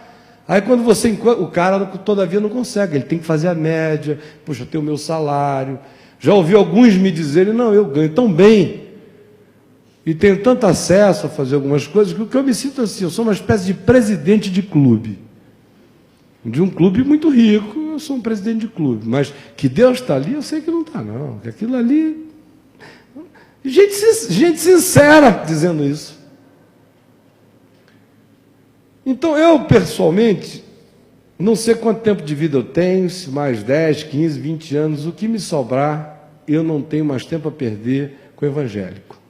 Aí quando você encontra, o cara todavia não consegue, ele tem que fazer a média, puxa, eu tenho o meu salário. Já ouvi alguns me dizerem, não, eu ganho tão bem, e tenho tanto acesso a fazer algumas coisas, que eu me sinto assim, eu sou uma espécie de presidente de clube. De um clube muito rico, eu sou um presidente de clube, mas que Deus está ali, eu sei que não está não, que aquilo ali... Gente sincera dizendo isso. Então eu, pessoalmente, não sei quanto tempo de vida eu tenho, se mais 10, 15, 20 anos, o que me sobrar, eu não tenho mais tempo a perder com o evangélico.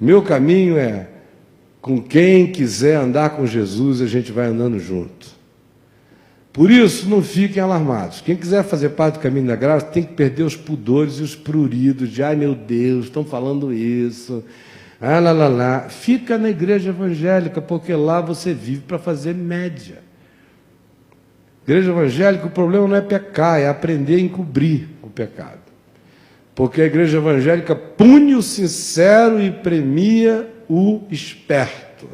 Meu caminho é, com quem quiser andar com Jesus, a gente vai andando junto. Por isso, não fiquem alarmados. Quem quiser fazer parte do caminho da graça, tem que perder os pudores e os pruridos de, ai meu Deus, estão falando isso, Fica na igreja evangélica, porque lá você vive para fazer média. Igreja evangélica, o problema não é pecar, é aprender a encobrir o pecado. Porque a igreja evangélica pune o sincero e premia o esperto.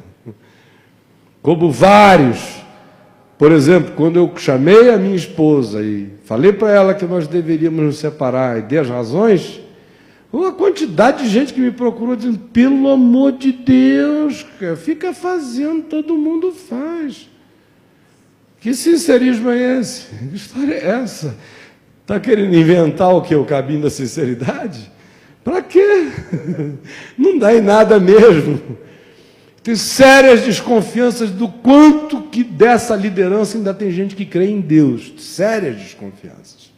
Como vários. Por exemplo, quando eu chamei a minha esposa e falei para ela que nós deveríamos nos separar e dei as razões, uma quantidade de gente que me procurou dizendo, pelo amor de Deus, fica fazendo, todo mundo faz. Que sincerismo é esse? Que história é essa? Está querendo inventar o que? O caminho da sinceridade? Para quê? Não dá em nada mesmo. Tenho sérias desconfianças do quanto que dessa liderança ainda tem gente que crê em Deus. Sérias desconfianças.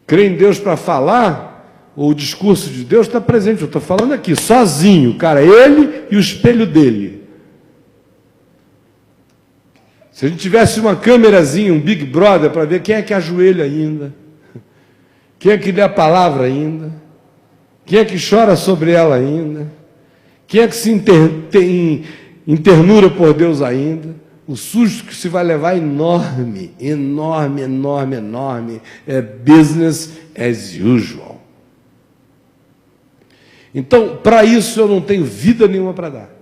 Crê em Deus para falar, o discurso de Deus está presente. Eu estou falando aqui, sozinho, cara, ele e o espelho dele. Se a gente tivesse uma câmerazinha, um Big Brother, para ver quem é que ajoelha ainda, quem é que lê a palavra ainda, quem é que chora sobre ela ainda, quem é que se internura por Deus ainda, o susto que se vai levar é enorme, enorme, enorme, enorme, é business as usual. Então, para isso eu não tenho vida nenhuma para dar.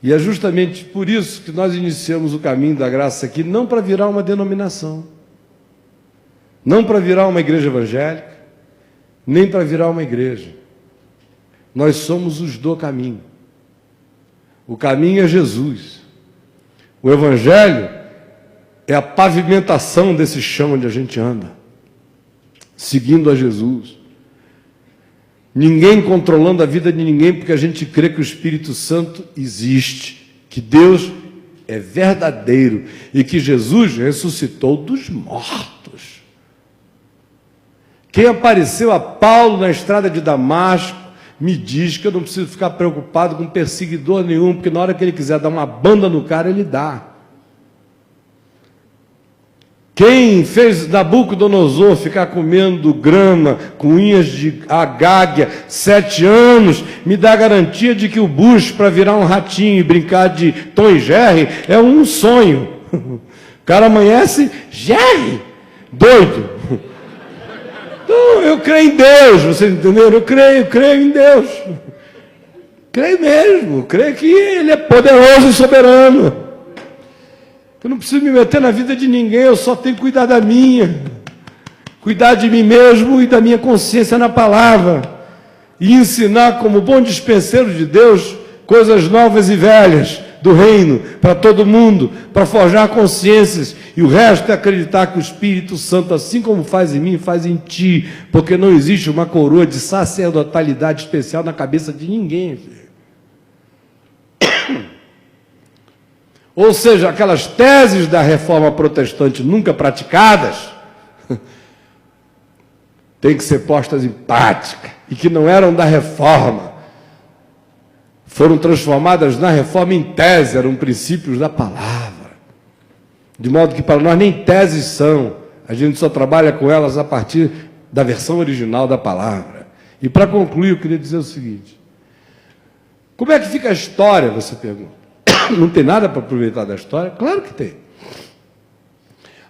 E é justamente por isso que nós iniciamos o caminho da graça aqui, não para virar uma denominação, não para virar uma igreja evangélica, nem para virar uma igreja. Nós somos os do caminho. O caminho é Jesus. O evangelho é a pavimentação desse chão onde a gente anda, seguindo a Jesus. Ninguém controlando a vida de ninguém, porque a gente crê que o Espírito Santo existe, que Deus é verdadeiro e que Jesus ressuscitou dos mortos. Quem apareceu a Paulo na estrada de Damasco me diz que eu não preciso ficar preocupado com perseguidor nenhum, porque na hora que ele quiser dar uma banda no cara, ele dá. Quem fez Nabucodonosor ficar comendo grama com unhas de agáguia 7 anos, me dá a garantia de que o Bush, para virar um ratinho e brincar de Tom e Jerry, é um sonho. O cara amanhece, Jerry, doido. Então, eu creio em Deus, vocês entenderam? Eu creio em Deus. Creio mesmo, creio que Ele é poderoso e soberano. Eu não preciso me meter na vida de ninguém, eu só tenho que cuidar da minha. Cuidar de mim mesmo e da minha consciência na palavra. E ensinar como bom dispenseiro de Deus, coisas novas e velhas do reino, para todo mundo, para forjar consciências. E o resto é acreditar que o Espírito Santo, assim como faz em mim, faz em ti. Porque não existe uma coroa de sacerdotalidade especial na cabeça de ninguém, filho. Ou seja, aquelas teses da reforma protestante nunca praticadas, têm que ser postas em prática, e que não eram da reforma, foram transformadas na reforma em tese, eram princípios da palavra, de modo que para nós nem teses são, a gente só trabalha com elas a partir da versão original da palavra. E para concluir, eu queria dizer o seguinte, como é que fica a história, você pergunta? Não tem nada para aproveitar da história? Claro que tem.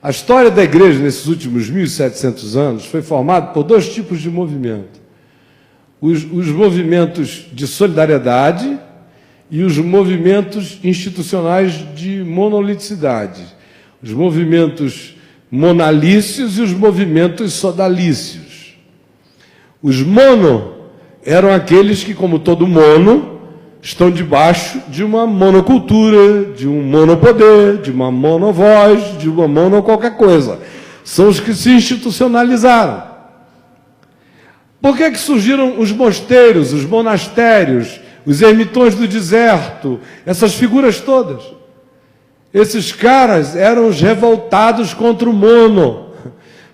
A história da igreja nesses últimos 1.700 anos foi formada por 2 tipos de movimento. Os movimentos de solidariedade e os movimentos institucionais de monoliticidade. Os movimentos monalícios e os movimentos sodalícios. Os mono eram aqueles que, como todo mono, estão debaixo de uma monocultura, de um monopoder, de uma monovoz, de uma mono qualquer coisa. São os que se institucionalizaram. Por que surgiram os mosteiros, os monastérios, os ermitões do deserto, essas figuras todas? Esses caras eram os revoltados contra o mono,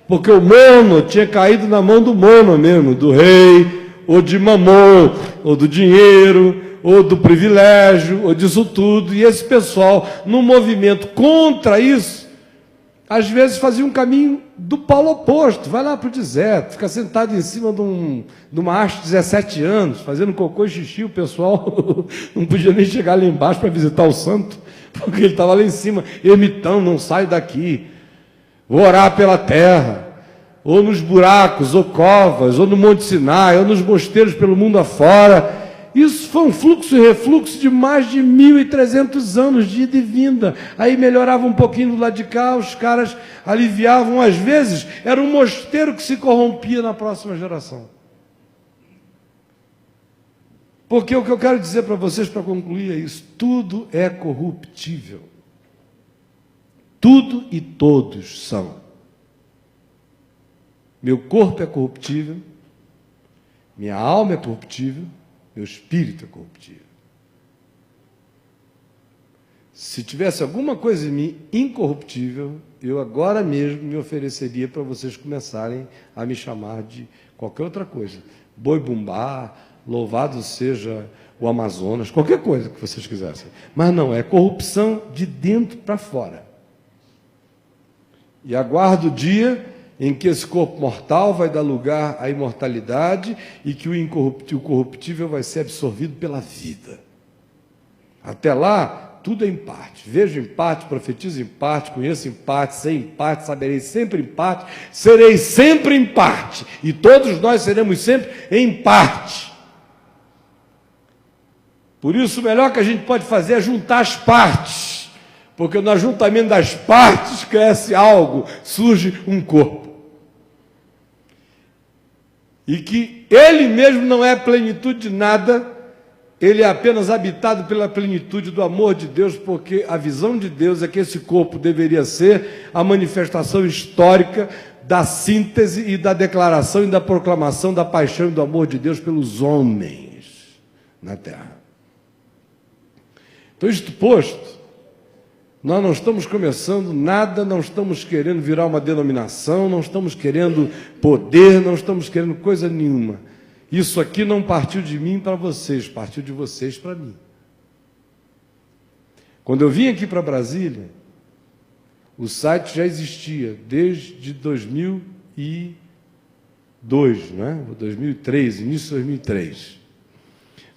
porque o mono tinha caído na mão do mono mesmo, do rei, ou de Mamon, ou do dinheiro, ou do privilégio, ou disso tudo. E esse pessoal, no movimento contra isso, às vezes fazia um caminho do polo oposto, vai lá para o deserto, fica sentado em cima de uma haste de 17 anos, fazendo cocô e xixi, o pessoal não podia nem chegar lá embaixo para visitar o santo, porque ele estava lá em cima, ermitão, não saio daqui, vou orar pela terra, ou nos buracos, ou covas, ou no Monte Sinai, ou nos mosteiros pelo mundo afora. Isso foi um fluxo e refluxo de mais de 1.300 anos de ida e vinda. Aí melhorava um pouquinho do lado de cá, os caras aliviavam, às vezes era um mosteiro que se corrompia na próxima geração. Porque o que eu quero dizer para vocês, para concluir, é isso: tudo é corruptível. Tudo e todos são. Meu corpo é corruptível, minha alma é corruptível, meu espírito é corruptível. Se tivesse alguma coisa em mim incorruptível, eu agora mesmo me ofereceria para vocês começarem a me chamar de qualquer outra coisa. Boi-bumbá, louvado seja o Amazonas, qualquer coisa que vocês quisessem. Mas não, é corrupção de dentro para fora. E aguardo o dia em que esse corpo mortal vai dar lugar à imortalidade e que o corruptível vai ser absorvido pela vida. Até lá, tudo é em parte. Vejo em parte, profetizo em parte, conheço em parte, sei em parte, saberei sempre em parte, serei sempre em parte. E todos nós seremos sempre em parte. Por isso, o melhor que a gente pode fazer é juntar as partes. Porque no ajuntamento das partes cresce algo, surge um corpo. E que ele mesmo não é plenitude de nada, ele é apenas habitado pela plenitude do amor de Deus, porque a visão de Deus é que esse corpo deveria ser a manifestação histórica da síntese e da declaração e da proclamação da paixão e do amor de Deus pelos homens na terra. Então, isto posto, nós não estamos começando nada, não estamos querendo virar uma denominação, não estamos querendo poder, não estamos querendo coisa nenhuma. Isso aqui não partiu de mim para vocês, partiu de vocês para mim. Quando eu vim aqui para Brasília, o site já existia desde 2002, não é? 2003, início de 2003.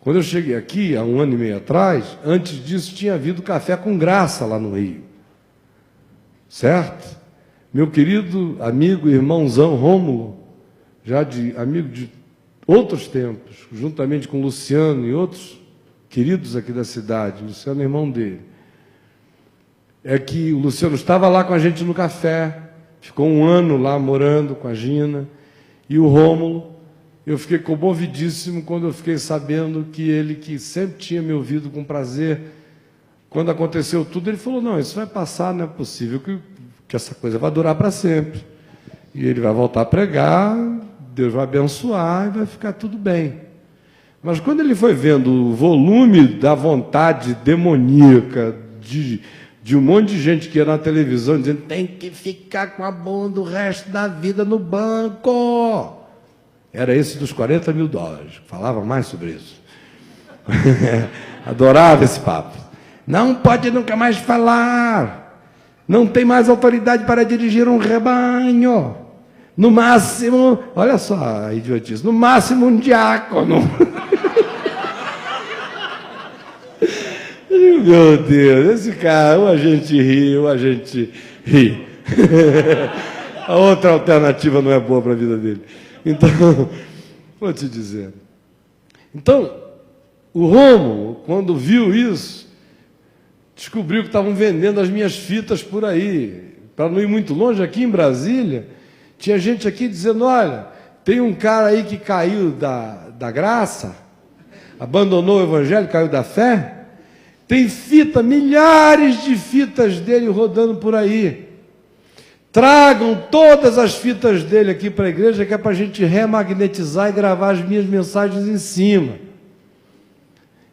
Quando eu cheguei aqui, há 1 ano e meio atrás, antes disso tinha havido café com graça lá no Rio. Certo? Meu querido amigo, irmãozão Rômulo, amigo de outros tempos, juntamente com o Luciano e outros queridos aqui da cidade, o Luciano é irmão dele, é que o Luciano estava lá com a gente no café, ficou 1 ano lá morando com a Gina, e o Rômulo, eu fiquei comovidíssimo quando eu fiquei sabendo que ele, que sempre tinha me ouvido com prazer, quando aconteceu tudo, ele falou: não, isso vai passar, não é possível que essa coisa vai durar para sempre. E ele vai voltar a pregar, Deus vai abençoar e vai ficar tudo bem. Mas quando ele foi vendo o volume da vontade demoníaca de um monte de gente que ia na televisão dizendo: tem que ficar com a bunda o resto da vida no banco. Era esse dos $40 mil, falava mais sobre isso. Adorava esse papo. Não pode nunca mais falar, não tem mais autoridade para dirigir um rebanho, no máximo, olha só a idiotice, no máximo um diácono. Meu Deus, esse cara, ou a gente ri, ou a gente ri. A outra alternativa não é boa para a vida dele. Então, vou te dizer. Então, o Rômulo, quando viu isso, descobriu que estavam vendendo as minhas fitas por aí. Para não ir muito longe, aqui em Brasília, tinha gente aqui dizendo: olha, tem um cara aí que caiu da graça, abandonou o evangelho, caiu da fé. Tem fita, milhares de fitas dele rodando por aí. Tragam todas as fitas dele aqui para a igreja, que é para a gente remagnetizar e gravar as minhas mensagens em cima.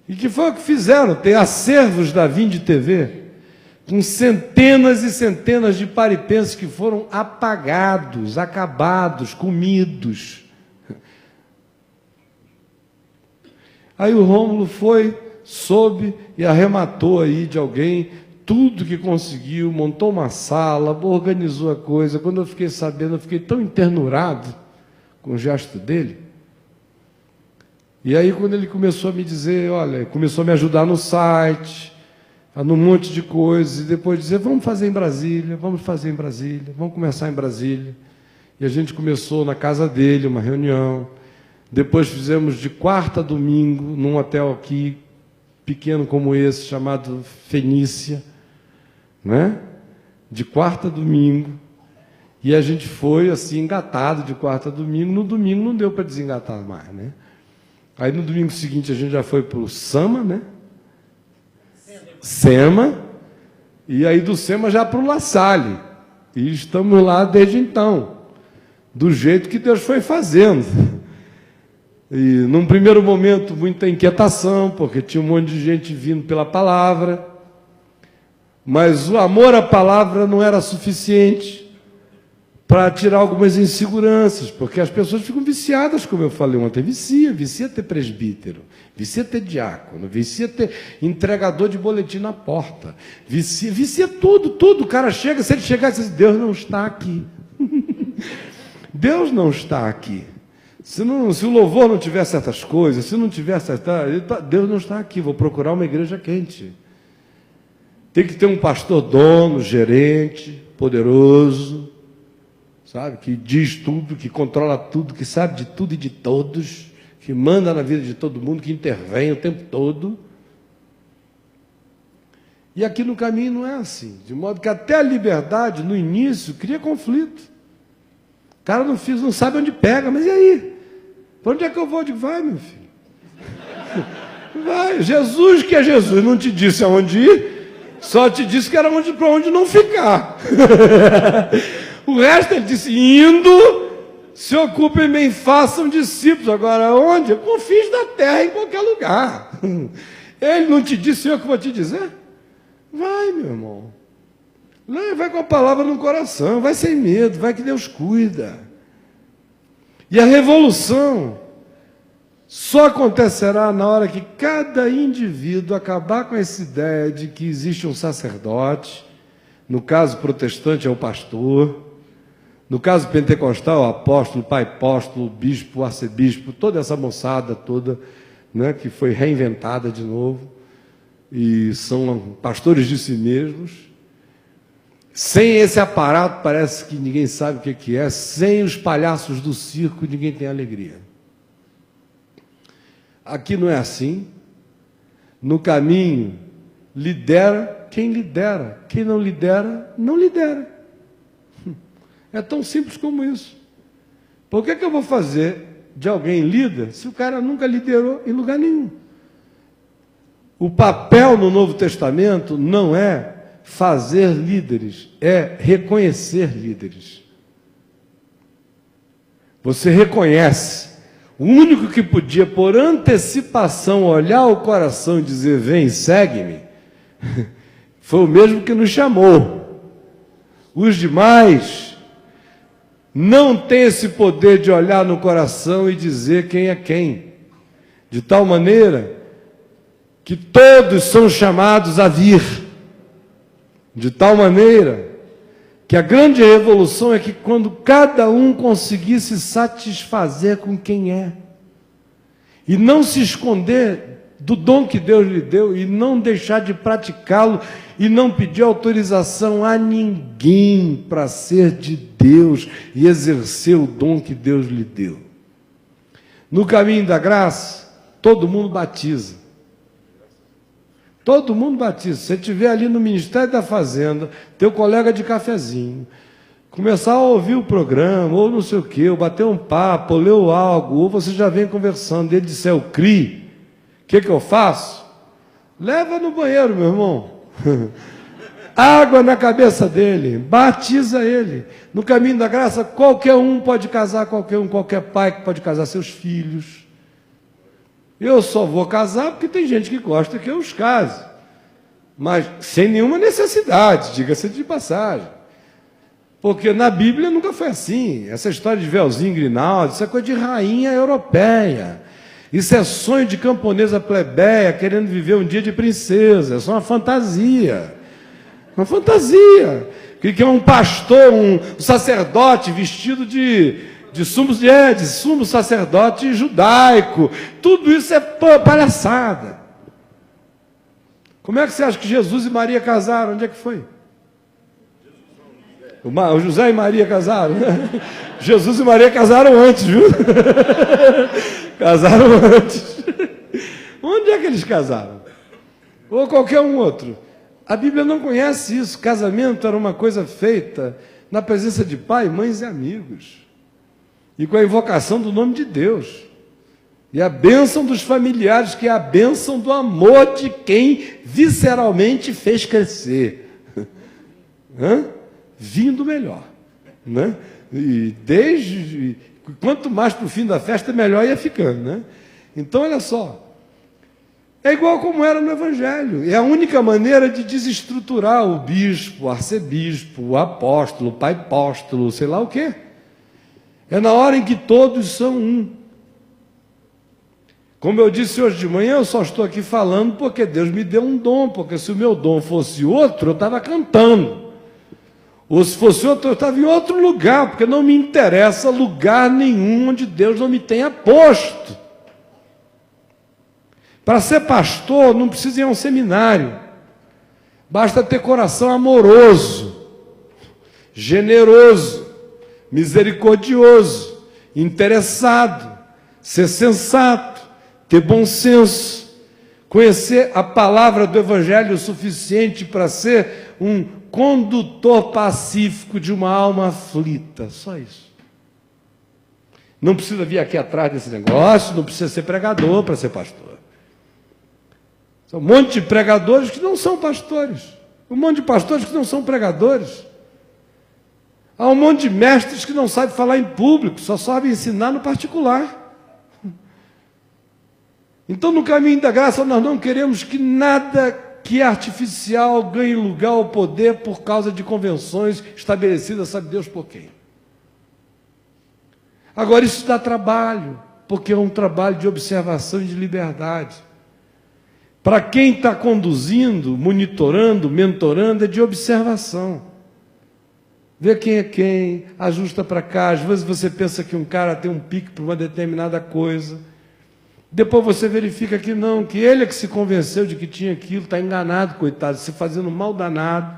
E que foi o que fizeram, tem acervos da Vind TV. com centenas e centenas de paripenses que foram apagados, acabados, comidos. Aí o Rômulo foi, soube e arrematou aí de alguém tudo que conseguiu, montou uma sala, organizou a coisa. Quando eu fiquei sabendo, eu fiquei tão internurado com o gesto dele. E aí, quando ele começou a me dizer, olha, começou a me ajudar no site, num monte de coisas, e depois dizer, vamos fazer em Brasília, vamos fazer em Brasília, vamos começar em Brasília. E a gente começou na casa dele, uma reunião. Depois fizemos de quarta a domingo, num hotel aqui, pequeno como esse, chamado Fenícia, né? De quarta a domingo. E a gente foi assim, engatado de quarta a domingo. No domingo não deu para desengatar mais, né? Aí no domingo seguinte a gente já foi para o Sama, né? Sema. E aí do Sema já para o La Salle. E estamos lá desde então, do jeito que Deus foi fazendo. E num primeiro momento muita inquietação, porque tinha um monte de gente vindo pela palavra, mas o amor à palavra não era suficiente para tirar algumas inseguranças, porque as pessoas ficam viciadas, como eu falei ontem, vicia ter presbítero, vicia ter diácono, vicia ter entregador de boletim na porta, vicia tudo, o cara chega, se ele chegar e diz, Deus não está aqui, Deus não está aqui, se o louvor não tiver certas coisas, se não tiver Deus não está aqui, vou procurar uma igreja quente, tem que ter um pastor dono, gerente, poderoso, sabe, que diz tudo, que controla tudo, que sabe de tudo e de todos, que manda na vida de todo mundo, que intervém o tempo todo. E aqui no caminho não é assim, de modo que até a liberdade, no início, cria conflito. O cara não sabe onde pega, mas e aí? Para onde é que eu vou? Eu digo, vai, meu filho. Vai, Jesus que é Jesus, não te disse aonde ir, só te disse que era para onde não ficar. O resto ele disse, indo, se ocupem bem, façam discípulos. Agora, onde? Confins da terra, em qualquer lugar. Ele não te disse, eu que vou te dizer? Vai, meu irmão. Vai com a palavra no coração, vai sem medo, vai que Deus cuida. E a revolução só acontecerá na hora que cada indivíduo acabar com essa ideia de que existe um sacerdote, no caso protestante é o pastor, no caso pentecostal, o apóstolo, pai apóstolo, bispo, arcebispo, toda essa moçada toda, né, que foi reinventada de novo, e são pastores de si mesmos. Sem esse aparato, parece que ninguém sabe o que é, sem os palhaços do circo, ninguém tem alegria. Aqui não é assim. No caminho, lidera quem lidera, quem não lidera, não lidera. É tão simples como isso. Por que eu vou fazer de alguém líder se o cara nunca liderou em lugar nenhum? O papel no Novo Testamento não é fazer líderes, é reconhecer líderes. Você reconhece. O único que podia, por antecipação, olhar o coração e dizer, vem, segue-me, foi o mesmo que nos chamou. Os demais não têm esse poder de olhar no coração e dizer quem é quem. De tal maneira que todos são chamados a vir. De tal maneira que a grande revolução é que quando cada um conseguir se satisfazer com quem é, e não se esconder do dom que Deus lhe deu, e não deixar de praticá-lo, e não pedir autorização a ninguém para ser de Deus e exercer o dom que Deus lhe deu. No caminho da graça, todo mundo batiza. Todo mundo batiza. Se você estiver ali no Ministério da Fazenda, teu colega de cafezinho, começar a ouvir o programa, ou não sei o quê, ou bater um papo, ou ler algo, ou você já vem conversando, ele disser o CRI, o que eu faço? Leva no banheiro, meu irmão. Água na cabeça dele, batiza ele. No caminho da graça, qualquer um pode casar, qualquer pai que pode casar seus filhos. Eu só vou casar porque tem gente que gosta que eu os case. Mas sem nenhuma necessidade, diga-se de passagem. Porque na Bíblia nunca foi assim. Essa história de véuzinho Grinaldi, isso é coisa de rainha europeia. Isso é sonho de camponesa plebeia querendo viver um dia de princesa. Isso é uma fantasia. Uma fantasia. Que é um pastor, um sacerdote vestido de sumo sacerdote judaico. Tudo isso é palhaçada. Como é que você acha que Jesus e Maria casaram? Onde é que foi? O José e Maria casaram? Jesus e Maria casaram antes, viu? Casaram antes. Onde é que eles casaram? Ou qualquer um outro. A Bíblia não conhece isso. Casamento era uma coisa feita na presença de pai, mães e amigos. E com a invocação do nome de Deus. E a bênção dos familiares, que é a bênção do amor de quem visceralmente fez crescer. Vindo melhor. Né? E quanto mais para o fim da festa, melhor ia ficando. Né? Então, olha só. É igual como era no Evangelho. É a única maneira de desestruturar o bispo, o arcebispo, o apóstolo, o pai apóstolo, sei lá o quê. É na hora em que todos são um. Como eu disse hoje de manhã, eu só estou aqui falando porque Deus me deu um dom, porque se o meu dom fosse outro, eu estava cantando. Ou se fosse outro, eu estava em outro lugar, porque não me interessa lugar nenhum onde Deus não me tenha posto. Para ser pastor, não precisa ir a um seminário. Basta ter coração amoroso, generoso, misericordioso, interessado, ser sensato, ter bom senso, conhecer a palavra do Evangelho o suficiente para ser um condutor pacífico de uma alma aflita. Só isso. Não precisa vir aqui atrás desse negócio, não precisa ser pregador para ser pastor. São um monte de pregadores que não são pastores. Um monte de pastores que não são pregadores. Há um monte de mestres que não sabem falar em público, só sabem ensinar no particular. Então, no caminho da graça, nós não queremos que nada que é artificial ganhe lugar ou poder por causa de convenções estabelecidas, sabe Deus por quem. Agora, isso dá trabalho, porque é um trabalho de observação e de liberdade. Para quem está conduzindo, monitorando, mentorando, é de observação. Vê quem é quem, ajusta para cá. Às vezes você pensa que um cara tem um pique para uma determinada coisa. Depois você verifica que não, que ele é que se convenceu de que tinha aquilo, está enganado, coitado, se fazendo mal danado.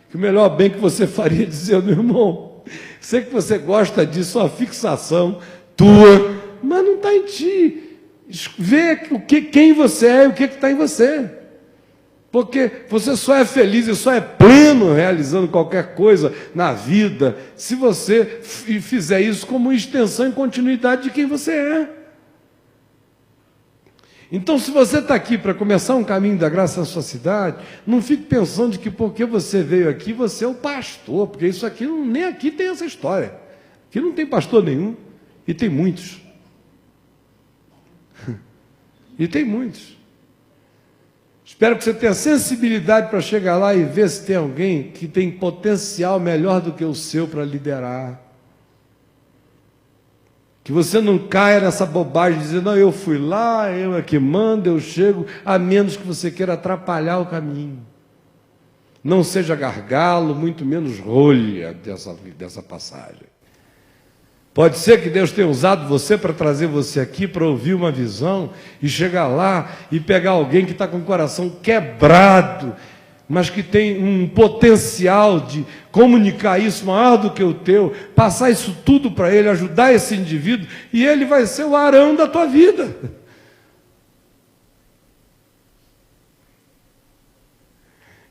Que o melhor bem que você faria é dizer, meu irmão, sei que você gosta disso, uma fixação tua, mas não está em ti. Vê quem você é e o que está em você. Porque você só é feliz e só é pleno realizando qualquer coisa na vida se você fizer isso como extensão e continuidade de quem você é. Então, se você está aqui para começar um caminho da graça na sua cidade, não fique pensando que porque você veio aqui, você é o pastor, porque isso aqui, nem aqui tem essa história. Aqui não tem pastor nenhum, e tem muitos. E tem muitos. Espero que você tenha sensibilidade para chegar lá e ver se tem alguém que tem potencial melhor do que o seu para liderar. Que você não caia nessa bobagem de dizer, não, eu fui lá, eu é que mando, eu chego, a menos que você queira atrapalhar o caminho. Não seja gargalo, muito menos rolha dessa passagem. Pode ser que Deus tenha usado você para trazer você aqui, para ouvir uma visão, e chegar lá e pegar alguém que está com o coração quebrado, mas que tem um potencial de comunicar isso maior do que o teu, passar isso tudo para ele, ajudar esse indivíduo, e ele vai ser o Arão da tua vida.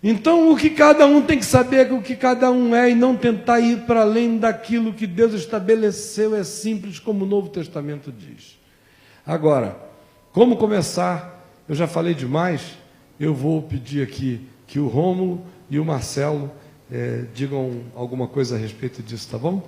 Então, o que cada um tem que saber é o que cada um é e não tentar ir para além daquilo que Deus estabeleceu, é simples como o Novo Testamento diz. Agora, como começar? Eu já falei demais, eu vou pedir aqui que o Rômulo e o Marcelo digam alguma coisa a respeito disso, tá bom?